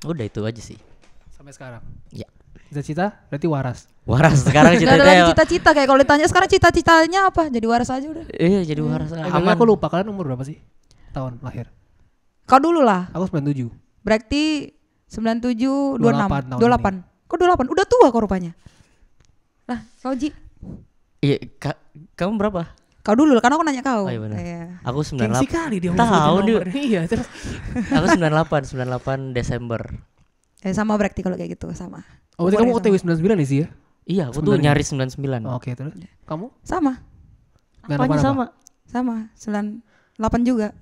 Udah itu aja sih. Sampai sekarang. Ya. Cita-cita berarti waras. Waras sekarang Gak ada lagi cita-citanya. cita-cita kayak kalau ditanya sekarang cita-citanya apa? Jadi waras aja udah. Iya jadi waras. Aman. Aku lupa kalian umur berapa sih? Tahun lahir. Kau dulu lah. Aku 97. Berarti 97 28 tahun 26. 28. Kok 28? Udah tua kau rupanya. Lah, kau Ji. Iya, kamu berapa? Kau dulu karena aku nanya kau. Oh, iya benar. Iya. Aku Gengsi 98. kali dia Tahu dia. Iya, terus Aku 98 Desember. Sama berarti kalau kayak gitu sama. oh, berarti kamu Umurnya OTW 99 nih sih ya? Iya, aku tuh Sebenarnya. nyaris 99. Oh, oke, terus kamu? Sama. Apanya sama? Sama. 98 juga.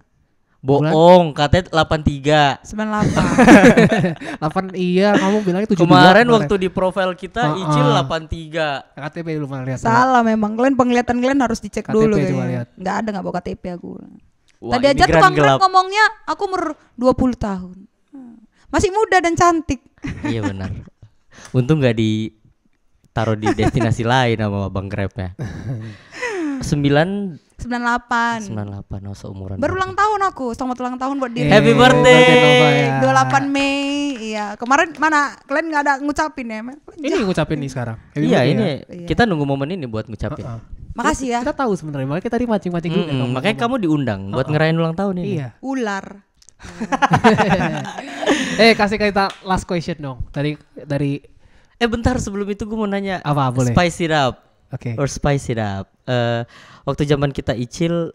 Bohong, katanya 83. 98. 8 iya, kamu bilangnya 72. Kemarin waktu di profil kita Icil 83. KTP dulu mana lihat. Salah memang. Kalian penglihatan kalian harus dicek KTP dulu coba kayaknya. lihat. Enggak ada enggak bawa KTP aku. Wah, Tadi aja imigran tukang rem gelap. ngomongnya aku umur 20 tahun. Masih muda dan cantik. Iya benar. Untung nggak ditaruh di destinasi lain sama Bang Grabnya. 98 98. oh seumuran. Baru ulang tahun aku. Selamat ulang tahun buat diri. Happy birthday. Nova ya. 28 Mei. Iya, kemarin mana kalian nggak ada ngucapin ya? Ini ngucapin nih sekarang. Happy Iya birthday ini ya. Iya. kita nunggu momen ini buat ngucapin. Makasih ya. Kita tahu sebenarnya, makanya kita tadi mancing-mancing dulu. Makanya kamu diundang buat ngerayain ulang tahun ini. Iya. Ular. Kasih kita last question dong. Dari Bentar sebelum itu gue mau nanya. Apa, boleh? Spice it up. Oke. Or spice it up. Waktu zaman kita Icil,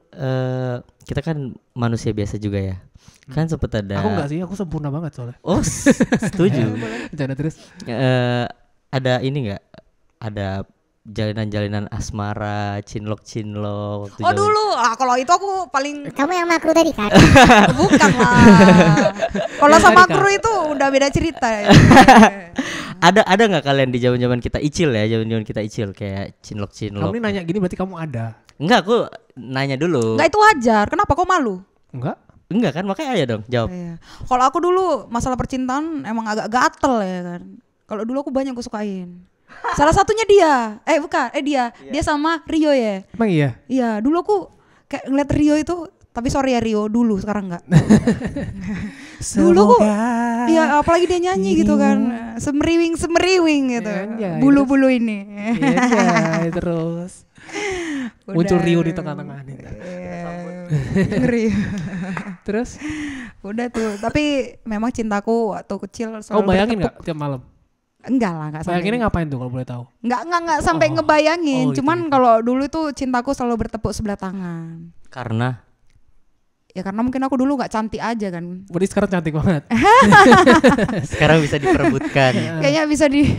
kita kan manusia biasa juga ya. Kan sempet ada. Aku enggak sih, aku sempurna banget soalnya. Oh, setuju. Jangan terus. Ada ini nggak? Ada jalinan-jalinan asmara, cinlok waktu Oh dulu, kalau itu aku paling Kamu yang makro tadi kan? bukan lah. Kalau sama kru itu udah beda cerita. Ya. Ada nggak kalian di zaman kita Icil ya, zaman kita Icil kayak cinlok. Kamu ini nanya gini berarti kamu ada. Enggak, aku nanya dulu. Enggak itu wajar. Kenapa kok malu? Enggak? Enggak kan, makanya ayo dong jawab. Iya. Kalau aku dulu masalah percintaan emang agak gatel ya kan. Kalau dulu aku banyak gue sukain. Salah satunya dia. Dia sama Rio ya. Emang iya? Iya, dulu aku kayak ngeliat Rio itu, tapi sorry ya Rio dulu, sekarang enggak. Dulu aku, iya apalagi dia nyanyi gitu kan, semeriwing gitu, Iya, bulu-bulu ini. Iya, terus. Muncul Rio di tengah-tengah nih. Ngeri. Terus? Udah tuh, tapi memang cintaku waktu kecil Kamu selalu bayangin bertepuk. nggak tiap malam? Enggak lah, enggak sampai. Bayanginnya ngapain tuh kalau boleh tahu? Enggak sampai Oh. ngebayangin. Oh, itu, Cuman itu. kalau dulu tuh cintaku selalu bertepuk sebelah tangan. Karena Ya karena mungkin aku dulu nggak cantik aja kan. Berarti sekarang cantik banget. sekarang bisa diperebutkan. Kayaknya bisa di.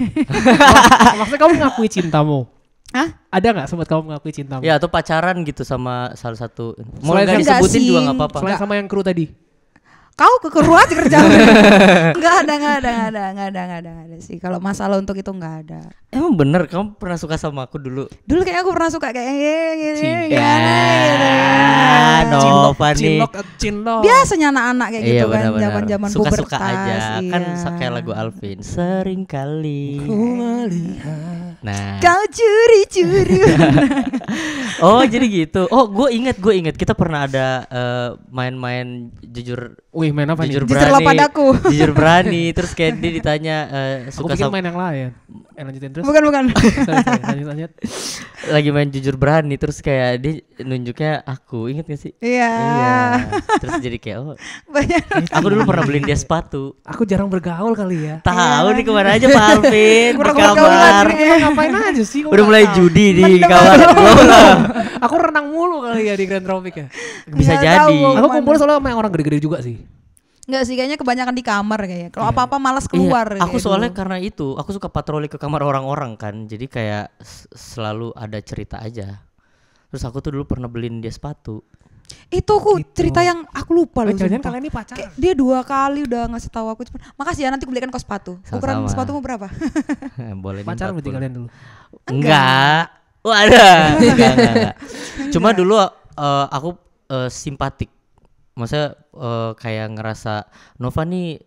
Maksudnya kamu ngakui cintamu? Hah? Ada nggak sempat kamu ngakui cintamu? Ya atau pacaran gitu sama salah satu. Mau Selain nggak sama- disebutin Enggak juga sih. nggak apa-apa. Selain sama yang kru tadi. Kau kekeru aja kerjaan. Enggak ada sih. Kalau masalah untuk itu enggak ada. Emang bener kamu pernah suka sama aku dulu? Dulu kayak aku pernah suka kayak gini. Nova nih. Cinlok. Biasanya anak-anak kayak gitu Iya kan, benar-benar. zaman-zaman Suka-suka pubertas. aja. Kan iya. kayak lagu Alvin. Sering kali. Nah. Kau curi-curi. Oh jadi gitu. Oh gue inget kita pernah ada main-main jujur Wih, main apa nih? jujur Jujurlah berani. padaku. Jujur berani. Terus kayak dia ditanya Aku suka pikir sama main yang lain. Lanjutin terus. Bukan. Sorry, lanjut. Lagi main jujur berani terus kayak dia nunjuknya aku, inget gak sih? Iya. Terus jadi kayak Banyak. aku dulu pernah beliin dia sepatu. Aku jarang bergaul kali ya. Tahu nih kemana aja Pak Alvin di Kurang kamar. bergaulan nih. Ngapain aja sih? Udah mulai judi di kamar. Aku renang mulu kali ya di Grand Tropic ya. Bisa Nggak jadi. tahu gua. Aku Kemana? kumpul soalnya sama yang orang gede-gede juga sih. Enggak sih, kayaknya kebanyakan di kamar kayaknya. Kalau apa-apa malas keluar. Iya, aku kayak soalnya dulu. karena itu, aku suka patroli ke kamar orang-orang kan. Jadi kayak selalu ada cerita aja. Terus aku tuh dulu pernah beliin dia sepatu. Itu aku cerita yang aku lupa loh. Jangan sumpah. kalian ini pacaran. Kayak dia 2 kali udah ngasih tahu aku cuma makasih ya nanti aku belikan kau sepatu. Ukuran Sama-sama. sepatumu berapa? Boleh nih Pacaran berarti 40. kalian dulu. Enggak. Wah ada. Enggak. Cuma dulu aku simpatik. Maksudnya kayak ngerasa Nova nih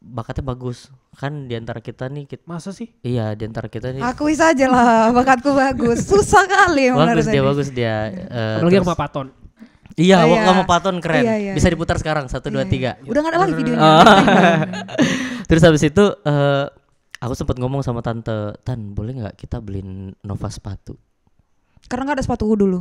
bakatnya bagus. Kan diantara kita nih Masa sih? iya diantara kita nih Akui saja lah bakatku bagus. Susah kali emang dari tadi. bagus dia. Apalagi Terus- sama Paton. Iya, Oh, waktu iya. sama Paton keren. Iya, iya, Bisa iya. diputar sekarang 1 2 3. Udah gak ada lagi videonya. Terus habis itu aku sempat ngomong sama tante, "Tan, boleh nggak kita beliin Nova sepatu?" Karena gak ada sepatuku dulu.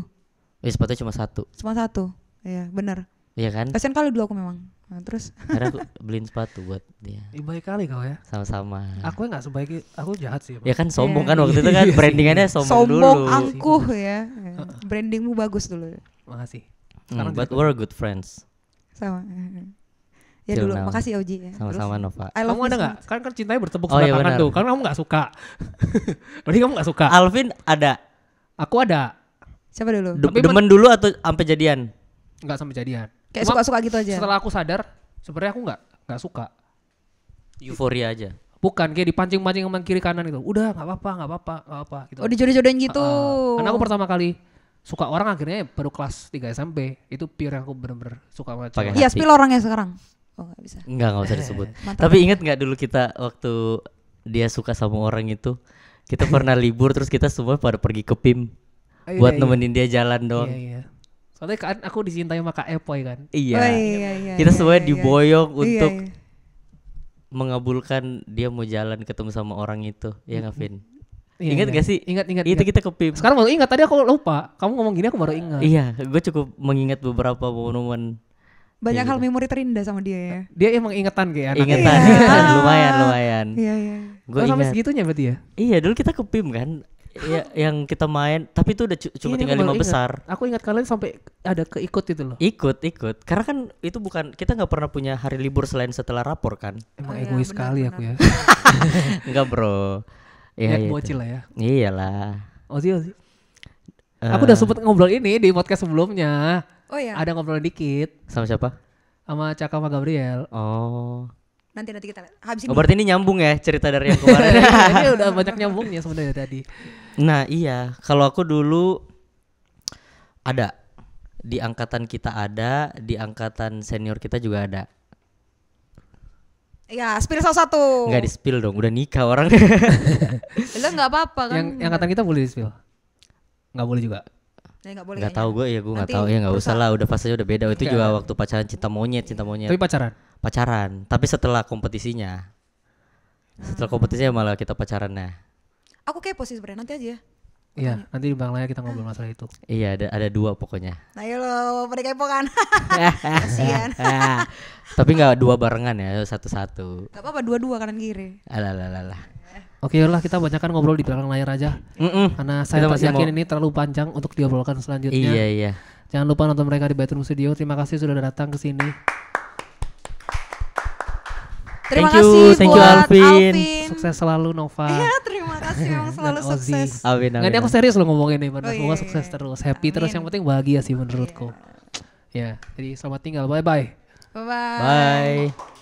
Sepatunya cuma 1. Cuma 1. Iya benar. Iya kan? Kasian kali dulu aku memang. Nah, terus Akhirnya aku beliin sepatu buat dia. Baik kali kau ya. Sama-sama. Aku nggak sebaik, aku jahat sih. Ya kan sombong Iya. kan waktu itu kan brandingannya sombong dulu. angkuh ya. Brandingmu bagus dulu. Makasih. But we're good friends. Sama. Ya Till dulu, now. makasih Oji ya. Sama-sama Nova. I love Kamu ada you so nggak? Kan cintanya bertepuk Oh, iya sebelah tangan benar. tuh. Kan kamu nggak suka. Berarti kamu nggak suka. Alvin ada Aku ada. much. Siapa dulu? Tapi demen dulu atau sampai jadian? Nggak sampai jadian. Kayak Cuma suka-suka gitu aja. Setelah aku sadar, sebenarnya aku nggak suka. Euforia aja. Bukan kayak dipancing-pancing sama kiri kanan gitu. Udah nggak apa-apa gitu. Oh dijodoh-jodohin gitu. Karena aku pertama kali suka orang akhirnya baru kelas 3 SMP. Itu pure yang aku bener-bener suka sama Pakai cewek. Iya hati. spill orangnya sekarang. Oh gak bisa. Enggak usah disebut. Mantap. Tapi ingat nggak dulu kita waktu dia suka sama orang itu, kita pernah libur terus kita semua pada pergi ke PIM Iya, buat iya. nemenin dia jalan doang. Iya. Soalnya kan aku dicintai sama Kak Epoy kan. Iya. Oh, iya, Kita iya, semuanya iya, diboyong iya. untuk Iya, iya. mengabulkan dia mau jalan ketemu sama orang itu. Ya nggak, Vin? Iya, Ingat iya. gak sih? Ingat. Itu kita ke PIM. Sekarang baru ingat, tadi aku lupa. Kamu ngomong gini aku baru ingat. Iya, gue cukup mengingat beberapa momen Banyak Iya, hal gitu. memori terindah sama dia ya. Dia emang ingetan kayak anak. ingetan, Iya. ingetan lumayan. Iya iya. Gue Sampai ingat. segitunya berarti ya? Iya, dulu kita ke PIM kan. Ya, yang kita main, tapi itu udah cuma Ini tinggal aku 5 baru ingat. besar. Aku ingat kalian sampai ada keikut itu loh. Ikut. Karena kan itu bukan, kita nggak pernah punya hari libur selain setelah rapor kan. Emang Oh iya, egois benar, sekali benar. aku ya. Enggak, Bro. Lihat itu. bocil lah ya. Iyalah. Ozi. Aku udah sempet ngobrol ini di podcast sebelumnya. Oh iya. Ada ngobrol dikit Sama siapa? sama Caka sama Gabriel. Oh. Nanti kita lihat. Habis Oh, ini. berarti ini nyambung ya cerita dari yang kemarin. Ini udah banyak nyambungnya sebenarnya tadi. Nah, iya. Kalau aku dulu ada di angkatan kita ada, di angkatan senior kita juga ada. Ya, spill salah satu. Enggak di-spill dong, udah nikah orang. Lah enggak apa-apa kan. Yang angkatan kita boleh di-spill? Nggak boleh juga. Ya, enggak boleh. Enggak tahu gue ya, gue enggak Nanti tahu ya, enggak usah berusaha. lah, udah fasenya udah beda. Itu Enggak. juga waktu pacaran cinta monyet. Tapi pacaran. Pacaran, tapi setelah kompetisinya. Setelah kompetisinya malah kita pacarannya. Aku kepo sih sebenarnya, nanti aja. Iya, nanti di belakang layar kita ngobrol masalah itu. Iya, ada 2 pokoknya. Nah, ya lo pada kepo kan. Kasihan. Tapi enggak 2 barengan ya, satu-satu. Enggak apa-apa dua-dua kanan kiri. Alah. Oke, yaudah kita banyakan ngobrol di belakang layar aja. Karena saya Kita masih yakin mau- ini terlalu panjang untuk diobrolkan selanjutnya. Iya. Jangan lupa nonton mereka di Bedroom Studio. Terima kasih sudah datang ke sini. Terima Thank you, kasih thank you, buat Alvin. Sukses selalu Nova. Ya, terima kasih memang selalu Dan Ozzy. sukses. Amin. Nggak, ini aku serius loh ngomongin nih. Oh, Semoga iya, sukses iya. terus, happy terus. Amin. Yang penting bahagia sih menurutku. Ya, jadi selamat tinggal. Bye bye. Bye-bye. Bye.